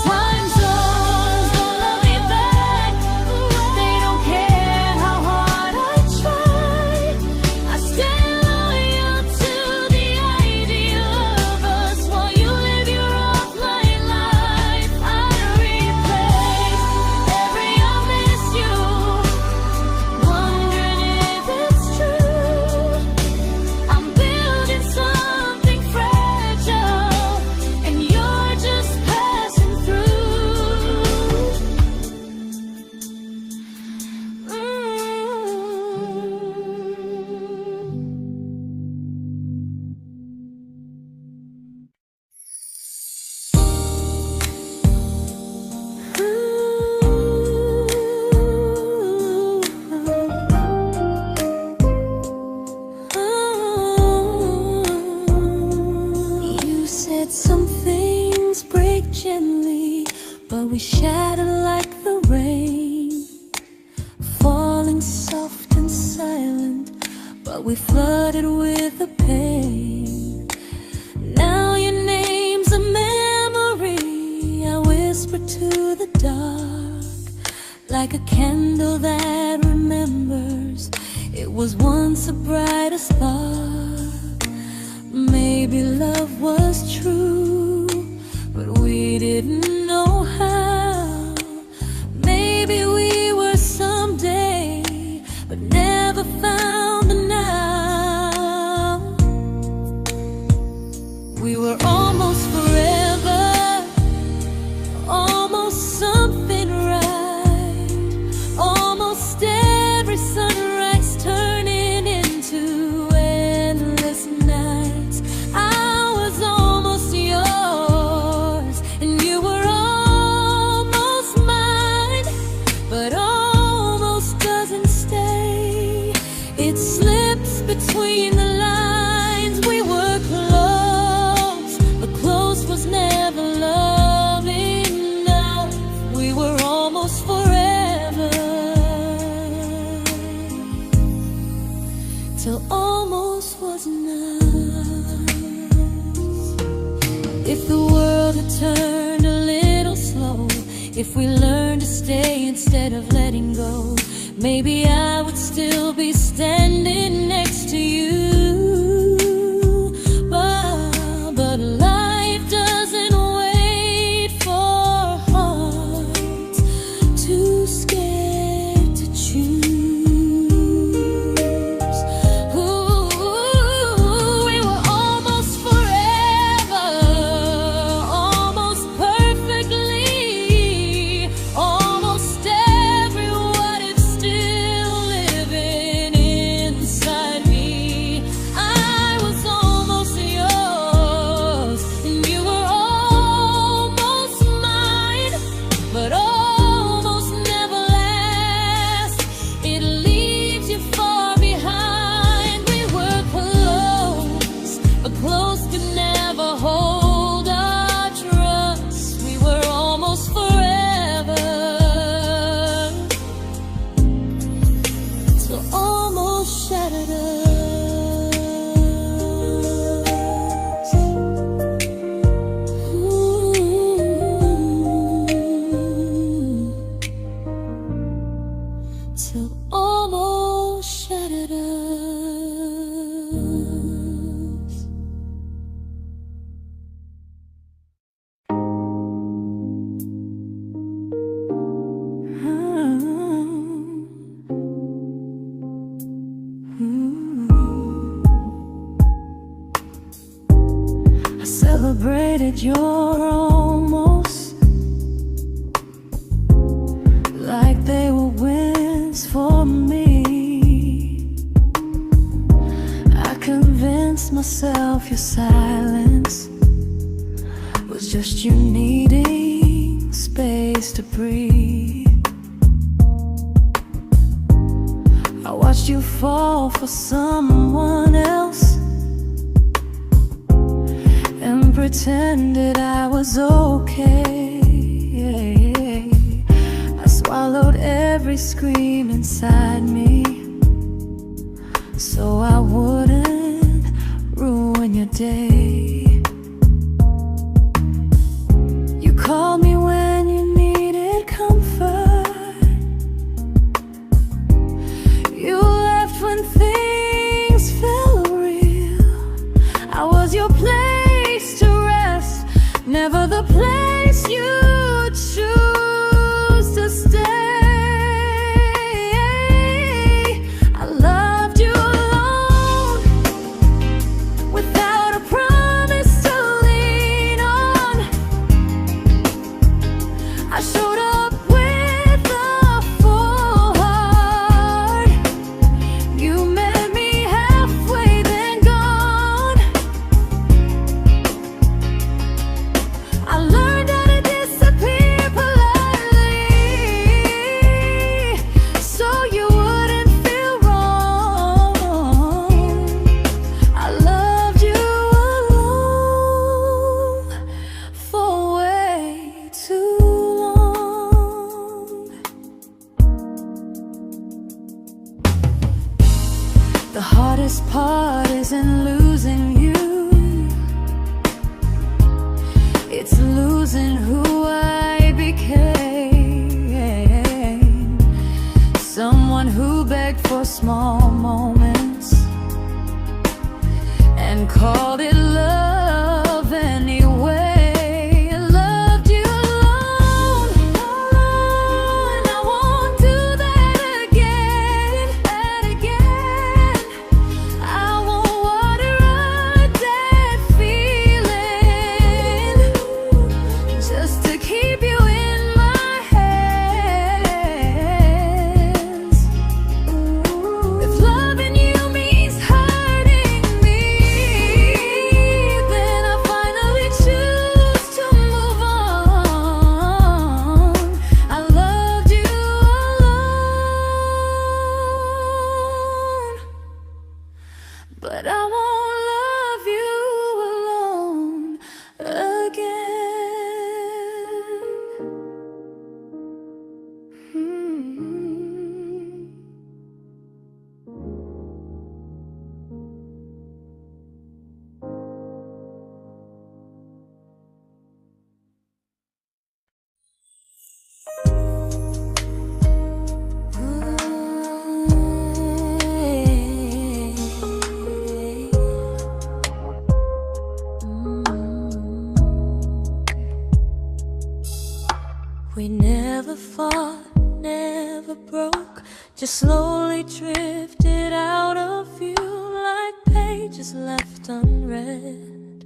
Speaker 1: Time zones don't love me back. They don't care how hard I try. I stay loyal to the idea of us while you live your offline life. I replay every I miss you, wondering if it's true. I'm building something fragile, and you're just passing through. You said some things break gently, but we shatter like the rain, falling soft and silent, but we flooded with the pain. Now your name's a memory I whisper to the dark, like a candle that remembers it was once a brighter spark. Maybe love was true, but we didn't know how. Maybe we were someday, but never found the now. We were almost forever, almost something right, almost every sunrise turning into endless nights. I was almost yours, and you were almost mine, but almost doesn't stay. It slips between the lines. We were close, but close was never love enough. We were almost forever, till almost was enough. If the world had turned a little slow, if we learned to stay instead of letting go, maybe I would still be standing next to you. But life doesn't wait. I celebrated your almost like they were wins for me. I convinced myself your silence was just you needing space to breathe. I watched you fall for someone else and pretended I was okay. I swallowed every scream inside me so I wouldn't ruin your day. You called me when you needed comfort. You left when things felt real. I was your place to rest, never the place you choose to stay. I loved you alone, without a promise to lean on. I showed up with a full heart. You met me halfway, then gone. I learned how to disappear politely, so you wouldn't feel wrong. I loved you alone for way too long. The hardest part isn't losing you, it's losing who I became. Someone who begged for small moments and called it love anyway. I loved you alone, and I won't do that again. I won't water a dead feeling just to keep you in my hands. If loving you means hurting me, then I finally choose to move on. I loved you alone, but I won't love you alone again. We never fought, never broke, just slowly drifted out of view like pages left unread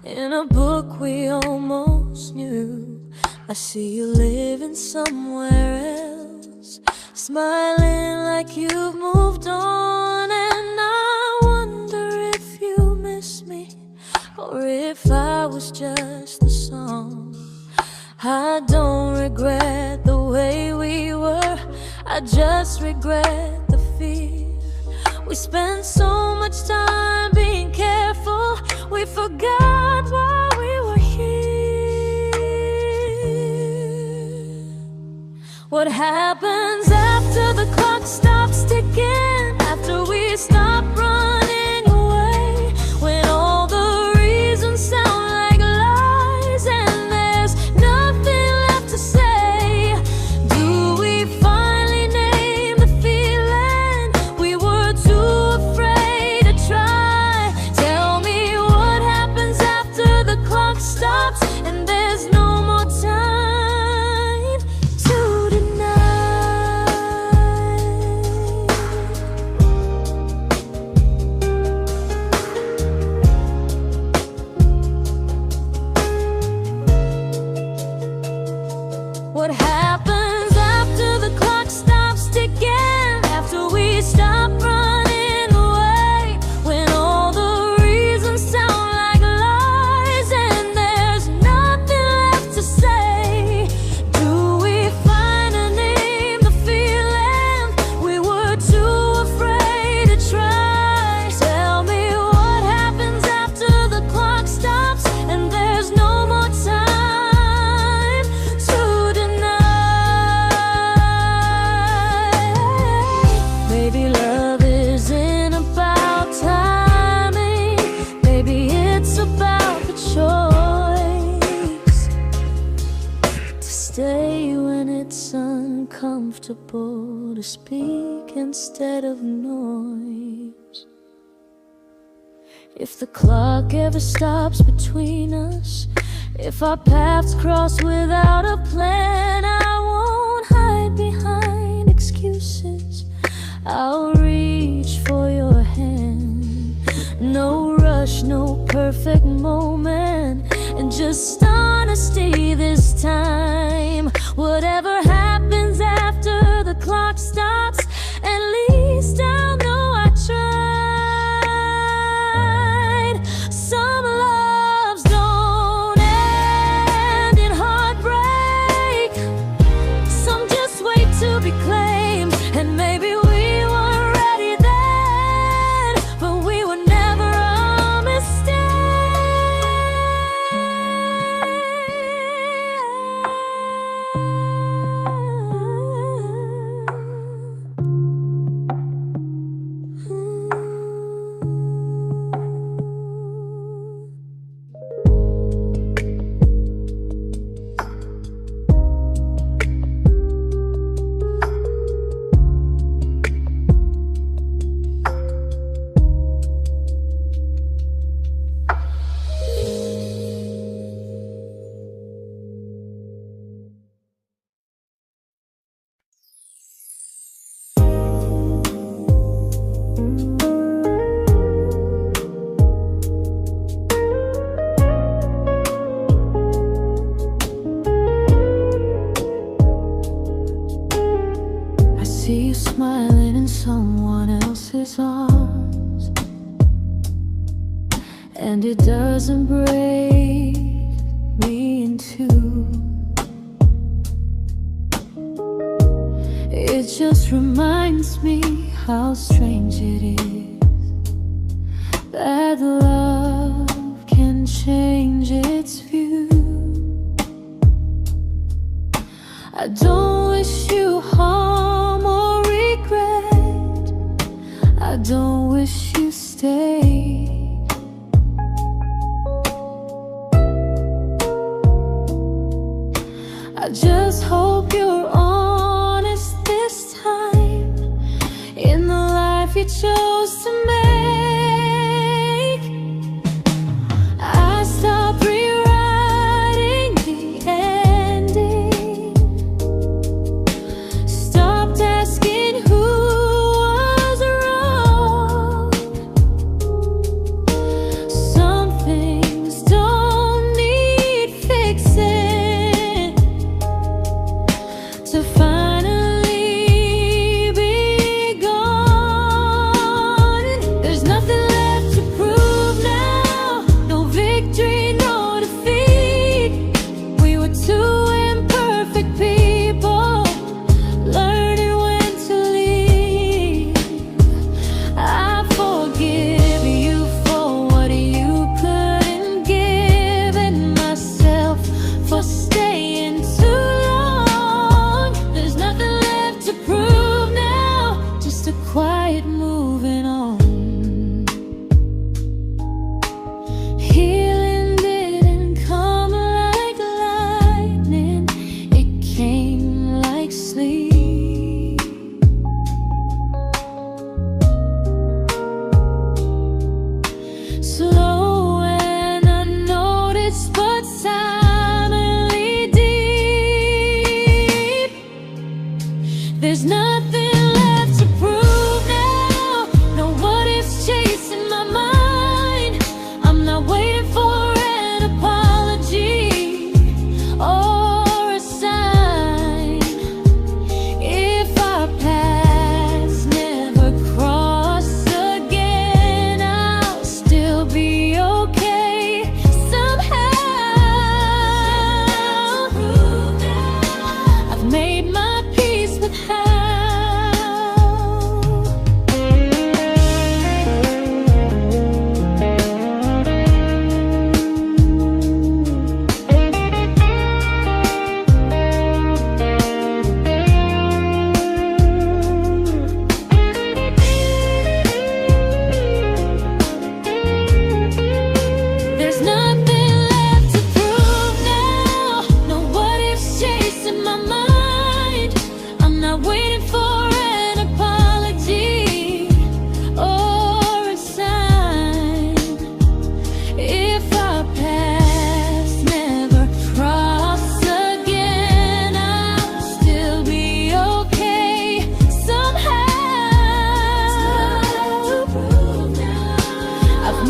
Speaker 1: in a book we almost knew. I see you living somewhere else, smiling like you've moved on, and I wonder if you miss me or if I was just the song. I don't regret the way we were, I just regret the fear. We spent so much time being careful, we forgot why we were here. What happens after the clock stops ticking, after we stop running away, when all the reasons sound like lies and there's nothing left to say? Do we finally name the feeling we were too afraid to try? comfortable to speak instead of noise. If the clock ever stops between us, if our paths cross without a plan, I won't hide behind excuses. I'll reach for your hand. No rush, no perfect moment, and just honesty this time. Whatever happens after the clock stops, at least I'll know I tried. Some loves don't end in heartbreak, some just wait to be claimed. And maybe we weren't ready then, but we were never a mistake. I see you smiling in someone else's arms, and it doesn't break me in two. It just reminds me how strange it is that love can change its view. I don't wish you harm or regret, I don't wish you stayed. I just hope you're honest this time in the life you chose to make.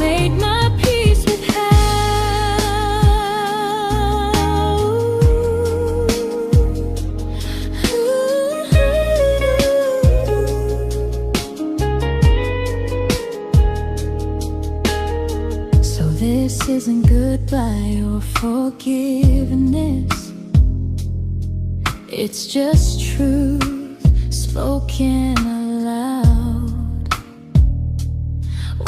Speaker 1: made my peace with This isn't goodbye or forgiveness. It's just truth spoken aloud.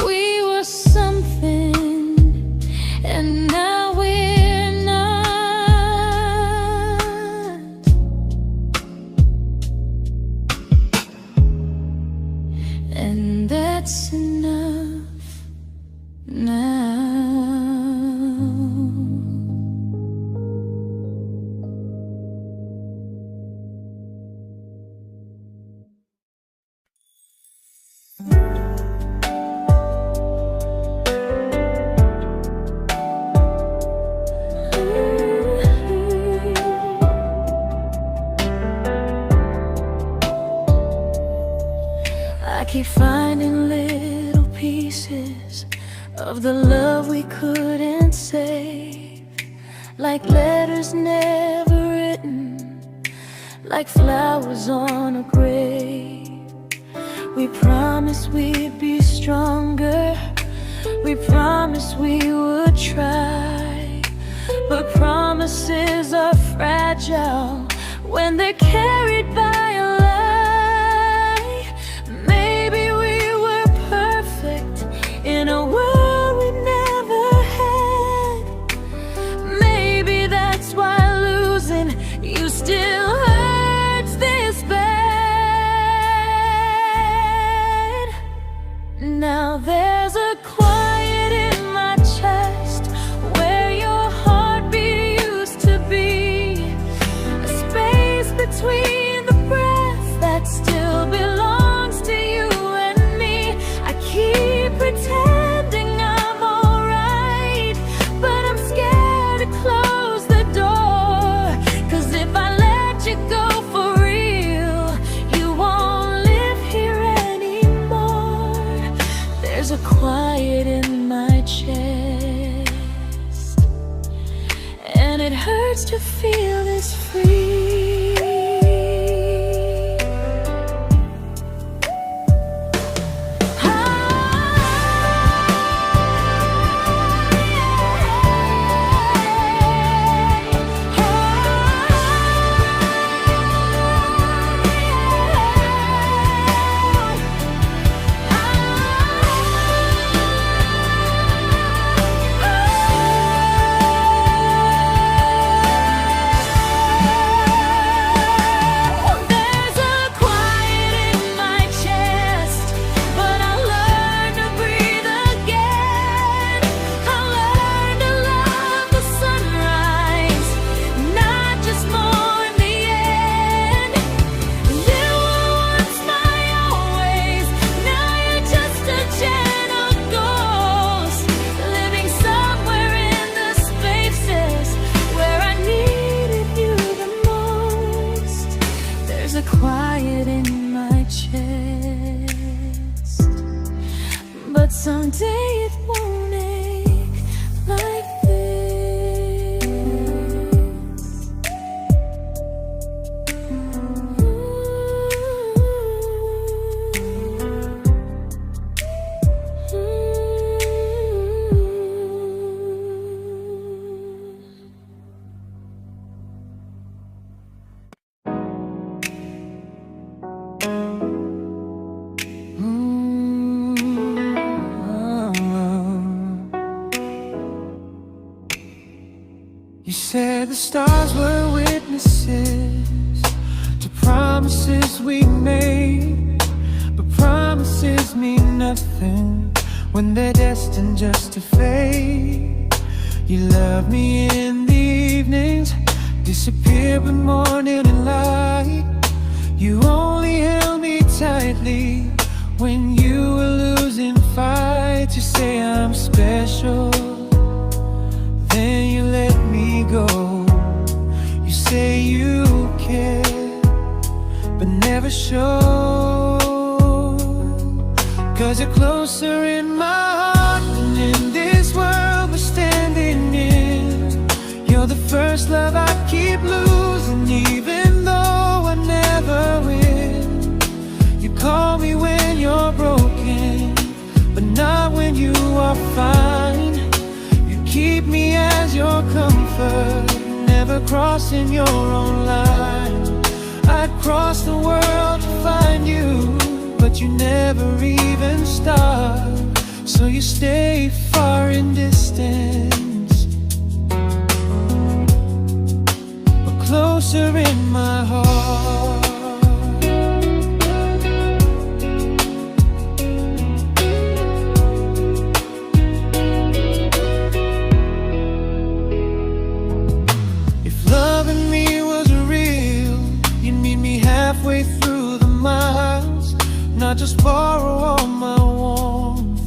Speaker 1: We were something, and now we're not. And that's enough now. I keep finding little pieces of the love we couldn't save, like letters never written, like flowers on a grave. We promised we'd be stronger, we promised we would try, but promises are fragile when they're carried by a lie. Maybe we were perfect in a world we never had. Maybe that's why losing you still hurts this bad. Now there's a quiet in my chest where your heartbeat used to be, a space between the breaths that still belongs to you and me. I keep pretending I'm alright, but I'm scared to close the door, 'cause if I let you go for real, you won't live here anymore. There's a quiet in my chest, and it hurts to feel this free. Quiet in my chest, but someday it won't ache like this.
Speaker 2: You said the stars were witnesses to promises we made, but promises mean nothing when they're destined just to fade. You love me in the evenings, disappear when morning and light. You only held me tightly when you were losing fights. You say I'm special, then you let me go. You say you care, but never show, 'cause you're closer in my heart than in comfort, never crossing your own line. I'd cross the world to find you, but you never even start. So you stay far in distance, but closer in my heart. If loving me was real, you'd meet me halfway through the miles, not just borrow all my warmth,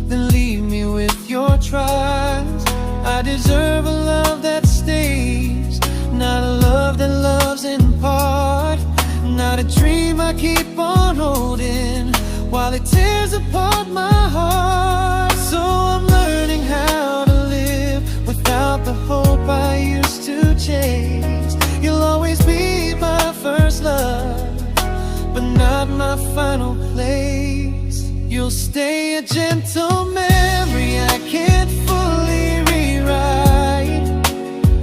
Speaker 2: then leave me with your trials. I deserve a love that stays, not a love that loves in part, not a dream I keep on holding while it tears apart my heart. So I'm learning how to live without the hope I used to chase. You'll always be my first love, but not my final place. You'll stay a gentle memory I can't fully rewrite,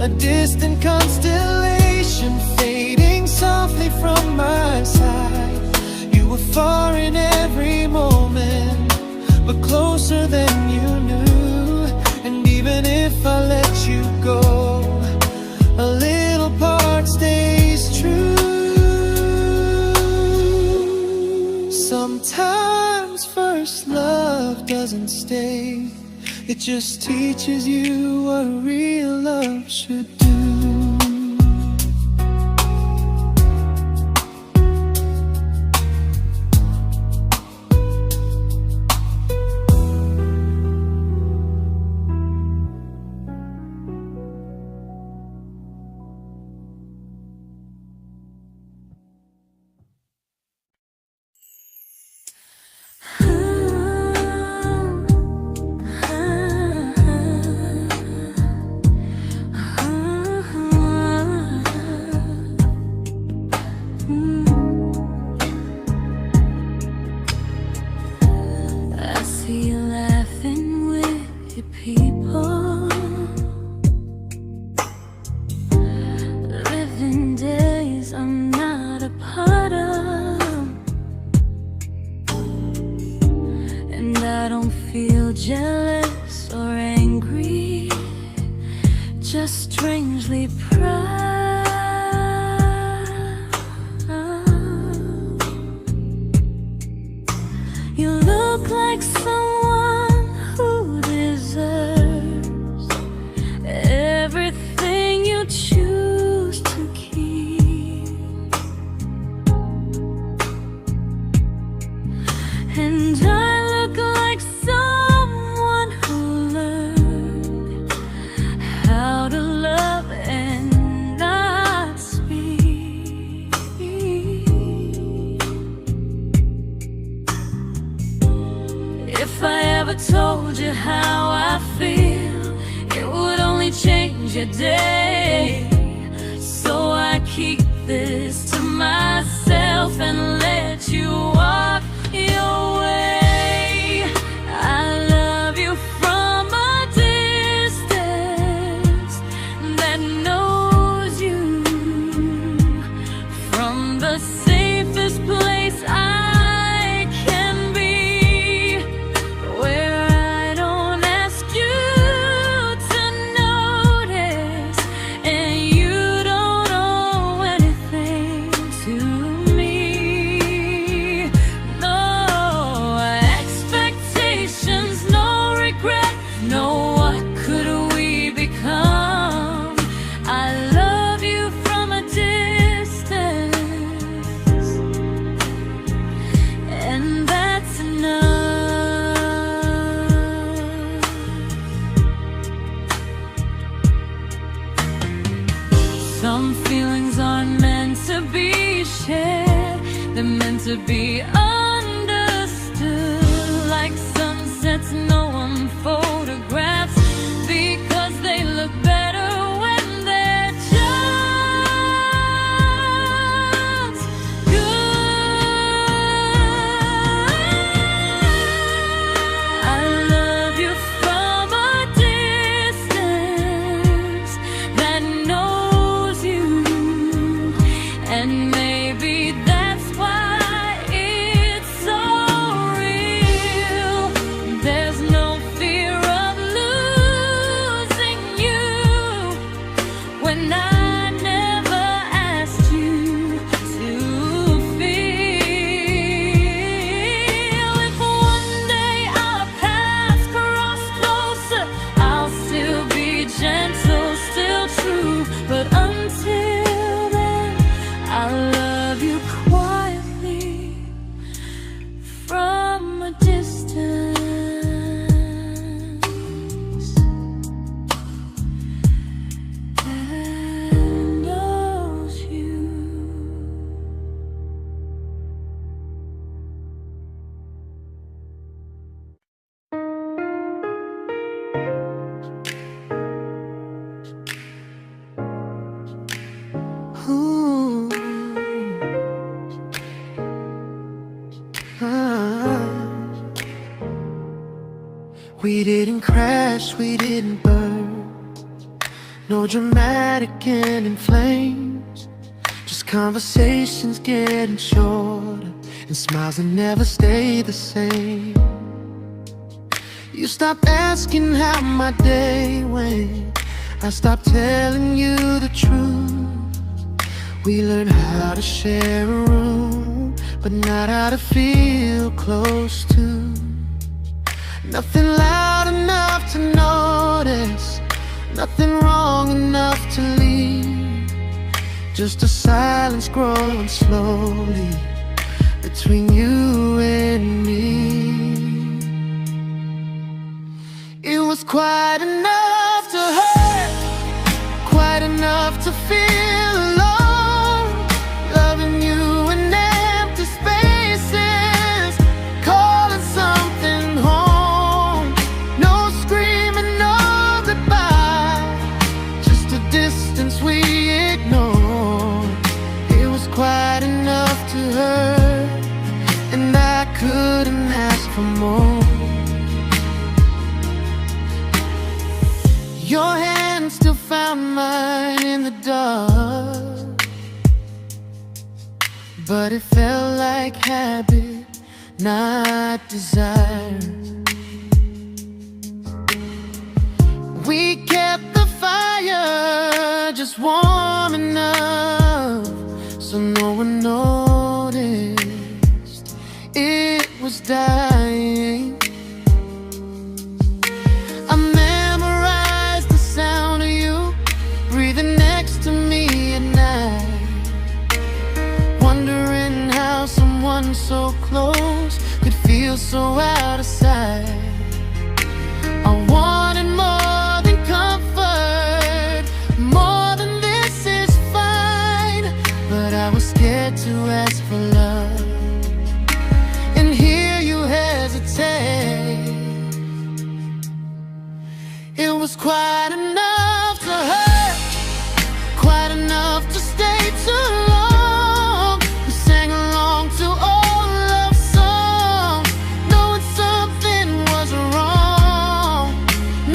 Speaker 2: a distant constellation fading softly from my side. You were far in every moment, but closer than you knew. And even if I let you go, a little part stays true. Sometimes first love doesn't stay, it just teaches you what real love should do.
Speaker 1: I see you laughing with your people, living days I'm not a part of, and I don't feel jealous or angry, just strangely proud. You look like someone who deserves everything you choose to keep, and I look like someone who learned how to love and not speak. If I ever told you how I feel, it would only change your day. So I keep this to myself and let you walk your way. I love you from a distance that knows you, from the safest place I can be, where I don't ask you to notice, and you don't owe anything to me. No expectations, no regret, no what could we become. I love you from a distance, and that's enough. Some feelings aren't meant to be shared, they're meant to be understood, like sunsets no one photographs, because they look better when they're just good. I love you from a distance,
Speaker 2: We didn't crash, we didn't burn. No dramatic end in flames. Just conversations getting shorter, and smiles that never stay the same. You stopped asking how my day went. I stopped telling you the truth. We learned how to share a room, but not how to feel close to. Nothing loud enough to notice, nothing wrong enough to leave. Just a silence growing slowly between you and me. It was quite enough to hurt, quite enough to feel alone. Loving you in empty spaces, calling something home. No screaming, no goodbye, just a distance we ignored. It was quite enough to hurt, and I couldn't ask for more. Your hand still found mine in the dark, but it felt like habit, not desire. We kept the fire just warm enough so no one noticed it was dying. I memorized the sound of you breathing next to me at night, wondering how someone so close could feel so out of sight. I wanted more than comfort, more than this is fine, but I was scared to ask for love and hear you hesitate. It was quite enough to hurt, quite enough to stay too long. We sang along to old love songs, knowing something was wrong.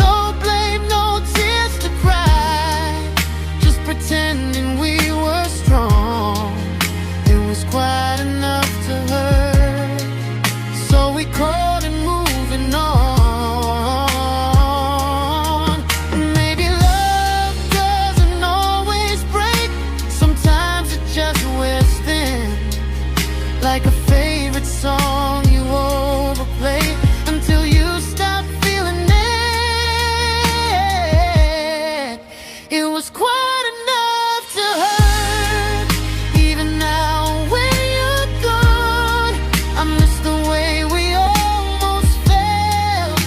Speaker 2: No blame, no tears to cry, just pretending we were strong. It was quite enough to hurt, so we called and moving on. Like a favorite song you overplay until you stop feeling it. It was quite enough to hurt. Even now when you're gone, I miss the way we almost felt,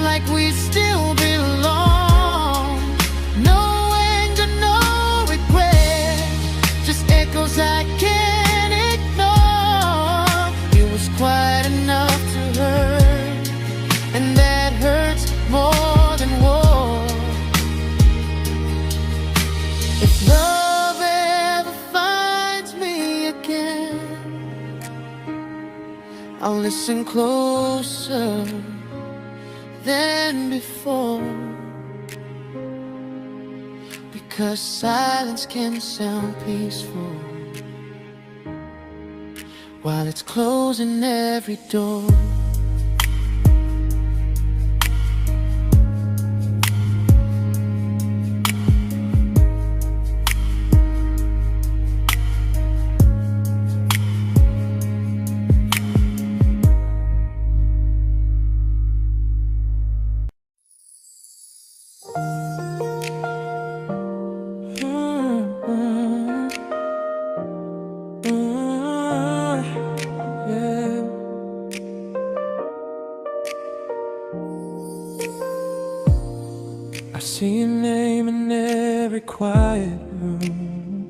Speaker 2: like we still belong. No anger, no regret, just echoes I can't ignore. It was quite enough to hurt, and that hurts more than war. If love ever finds me again, I'll listen closer than before, because silence can sound peaceful while it's closing every door. I see your name in every quiet room,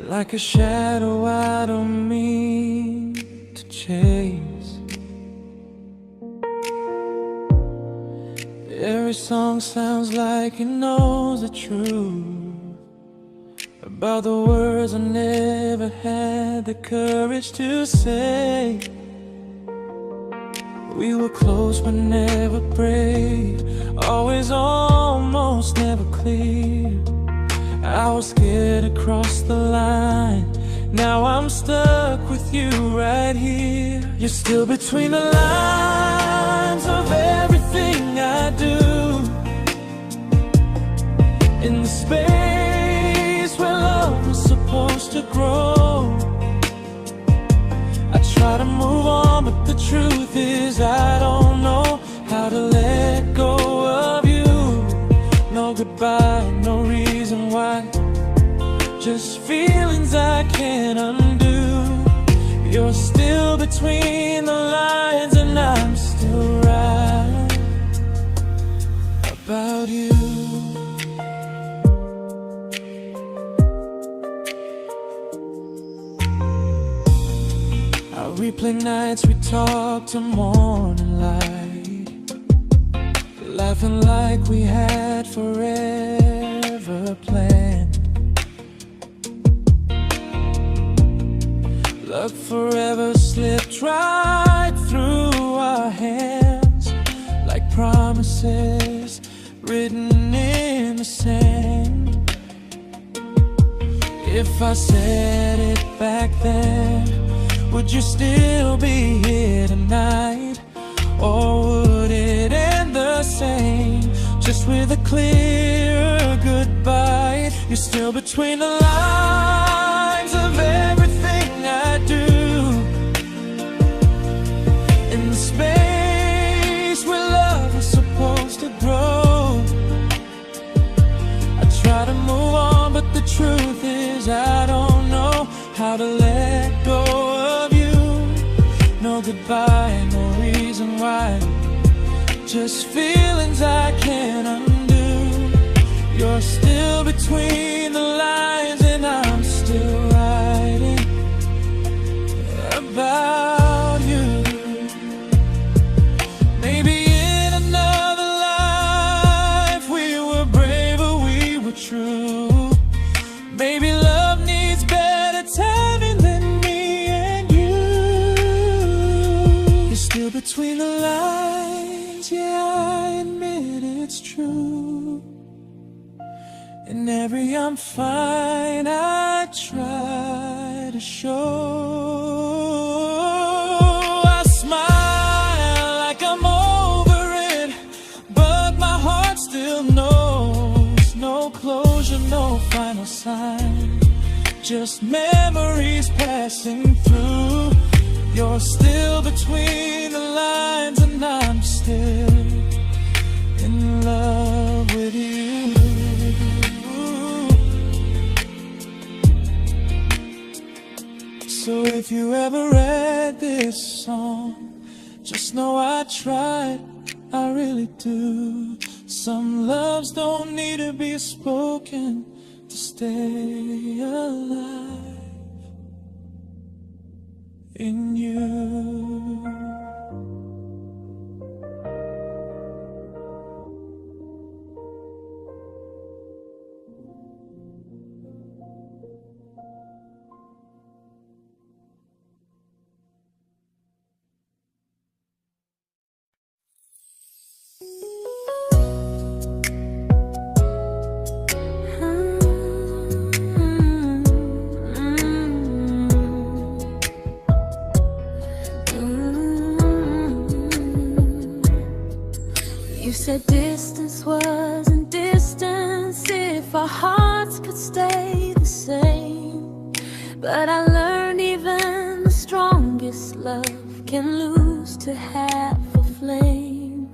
Speaker 2: like a shadow I don't mean to chase. Every song sounds like it knows the truth about the words I never had the courage to say. We were close but never prayed, always almost never clear. I was scared to cross the line, now I'm stuck with you right here. You're still between the lines of everything I do, in the space where love was supposed to grow. I try to move on, but the truth is I don't know how to let go of you. No goodbye, no reason why, just feelings I can't undo. You're still between the lines and I'm still right about you. I replay nights we talk to morning light, laughing like we had forever planned. Luck forever slipped right through our hands, like promises written in the sand. If I said it back then, would you still be here tonight? Or would it end the same, just with a clear goodbye? You're still between the lines of everything I do, in the space where love was supposed to grow. I try to move on, but the truth is I don't know how to let go of you. No goodbye, no reason why, just feelings I can't undo. You're still between the lines and I'm still writing about you. Maybe in another life we were braver, we were true. Maybe love needs better timing than me and you. You're still between the lines, yeah, I admit it's true. In every I'm fine I try to show. I smile like I'm over it, but my heart still knows. No closure, no final sign, just memories passing through. You're still between the lines and I'm still in love with you. So if you ever read this song, just know I tried, I really do. Some loves don't need to be spoken to stay alive in you.
Speaker 1: You said distance wasn't distance if our hearts could stay the same. But I learned even the strongest love can lose to half a flame.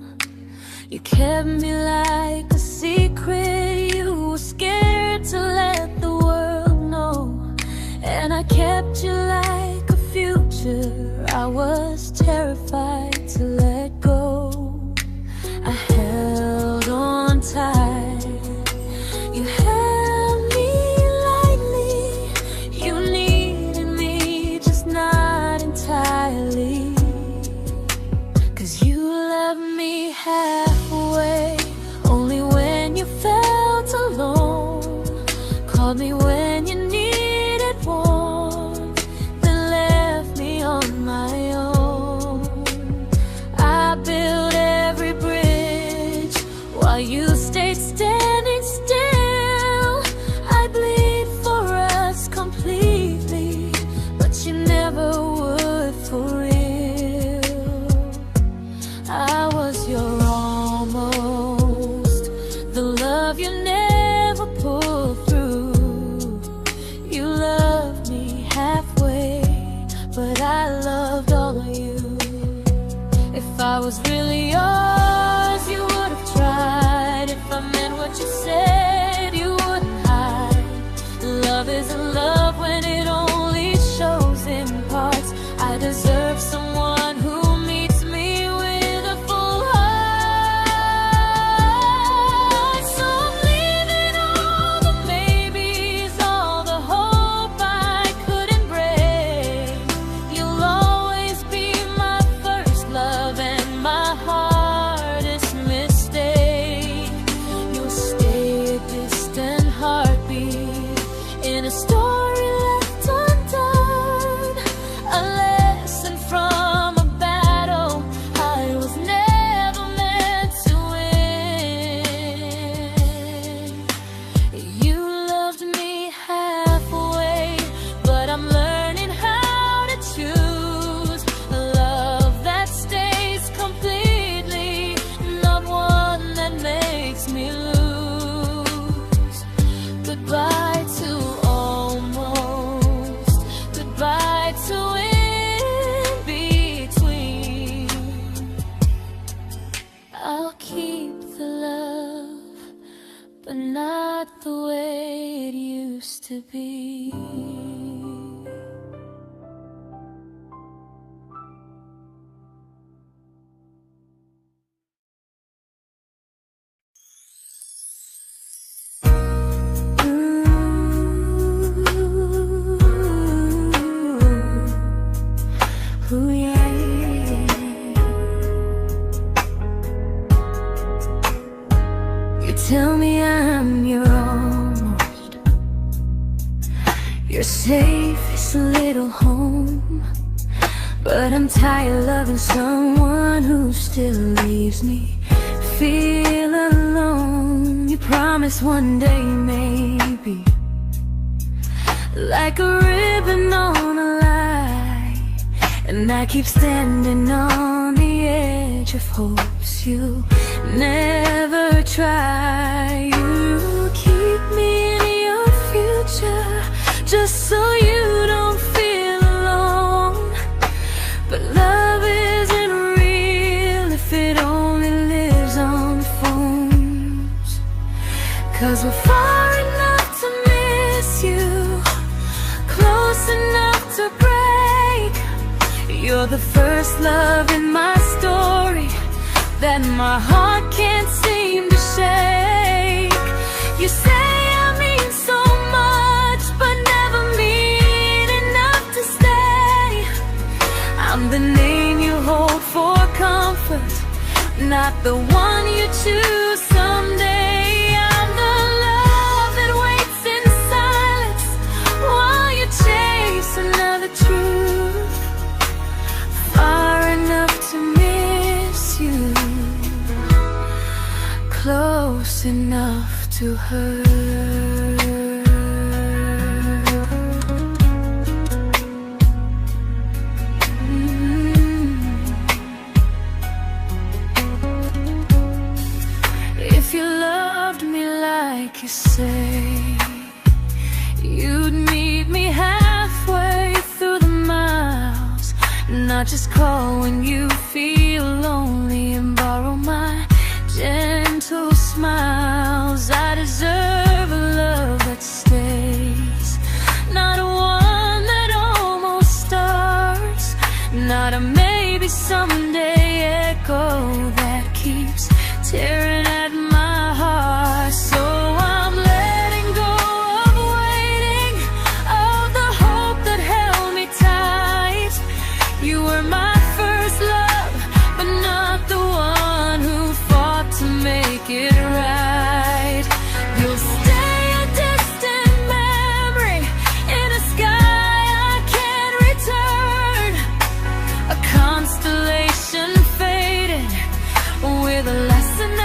Speaker 1: You kept me like a secret, you were scared to let the world know. And I kept you like a future, I was terrified to let go. I held on tight, you held me lightly. You needed me, just not entirely. 'Cause you left me halfway, only when you felt alone. Called me when you needed warmth, then left me on my own. I you stayed standing still. I bleed for us completely, but you never would for real. I was your almost, the love you never pulled through. You loved me halfway, but I loved all of you. If I was really yours, you would have tried. If I meant what you said, you wouldn't hide. Love isn't love when it only shows in parts. I deserve someone who meets me with a full heart. So I'm leaving all the maybes, all the hope I couldn't break. You'll always be my first love and my hardest mistake. You'll stay a distant heartbeat in a story left undone, a lesson from a battle I was never meant to win. You loved me halfway, but I'm learning how to choose a love that stays completely, not one that makes me lose. Goodbye to almost, goodbye to in between. I'll keep the love, but not the way it used to be. Ooh, yeah. You tell me I'm your almost, your safest little home, but I'm tired loving someone who still leaves me feel alone. You promise one day maybe, like a ribbon on a line, and I keep standing on the edge of hopes you never try. You keep me in your future just so you don't feel alone. But love isn't real if it only lives on the phones. 'Cause we're far enough to miss you, close enough to break. You're the first love in my story that my heart can't seem to shake. You say I mean so much, but never mean enough to stay. I'm the name you hold for comfort, not the one you choose someday. I'm the love that waits in silence while you chase another truth. Far enough to miss you, close enough to hurt. If you loved me like you say, you'd meet me halfway through the miles, not just call when you feel lonely and borrow my gentle smiles. I deserve a love that stays, not one that almost starts, not a maybe someday echo that keeps tearing at my heart. So I'm letting go of waiting, of the hope that held me tight. You were my first love, but not the one who fought to make it right. You'll stay a distant memory in a sky I can't return, a constellation faded with a lesson I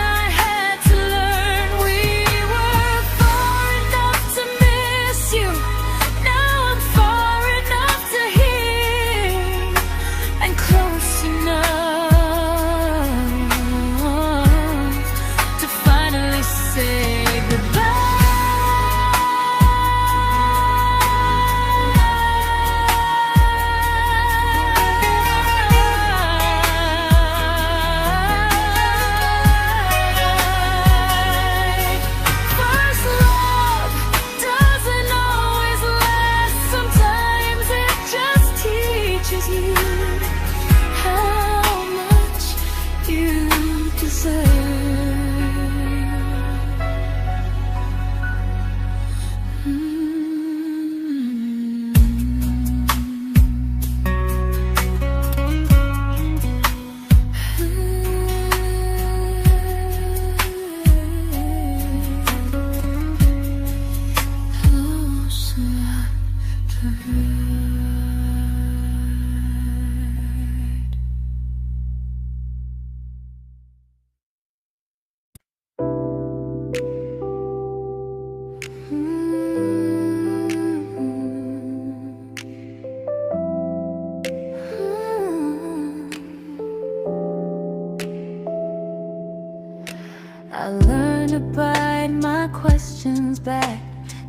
Speaker 1: I learned to bite my questions back,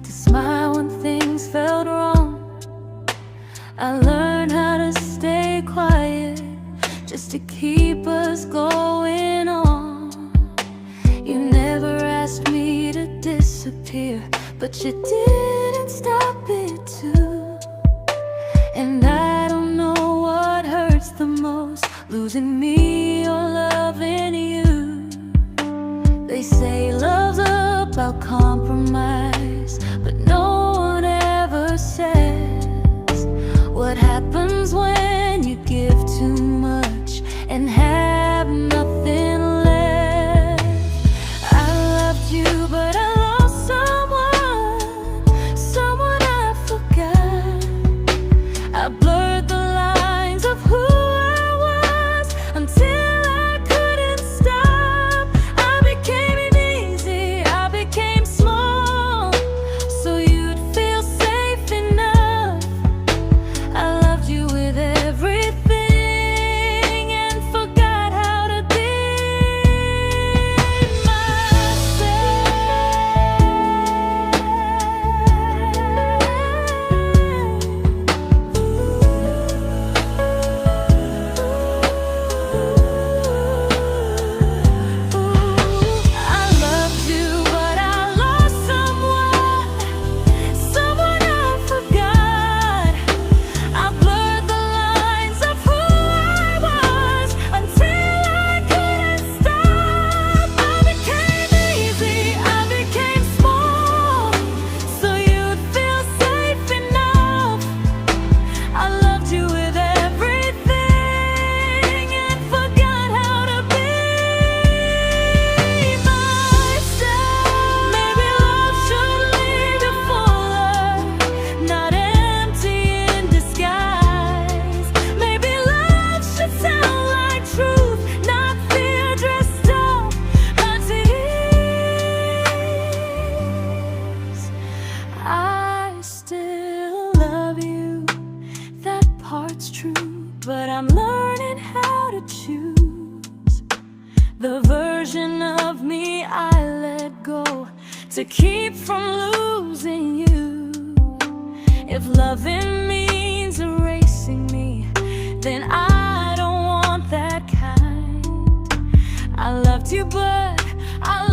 Speaker 1: to smile when things felt wrong. I learned how to stay quiet, just to keep us going on. You never asked me to disappear, but you didn't stop it too. And I don't know what hurts the most, losing me or loving you. They say love's about compromise, but no one ever says what happens when you give too much and have nothing left. I loved you, but I lost someone I forgot. I blurred the lines of who I was until I couldn't stop. I became easy, I became small, so you'd feel safe enough. I loved you with everything and forgot how to be but I'm learning how to choose the version of me I let go to keep from losing you. If loving means erasing me, then I don't want that kind. I loved you, but I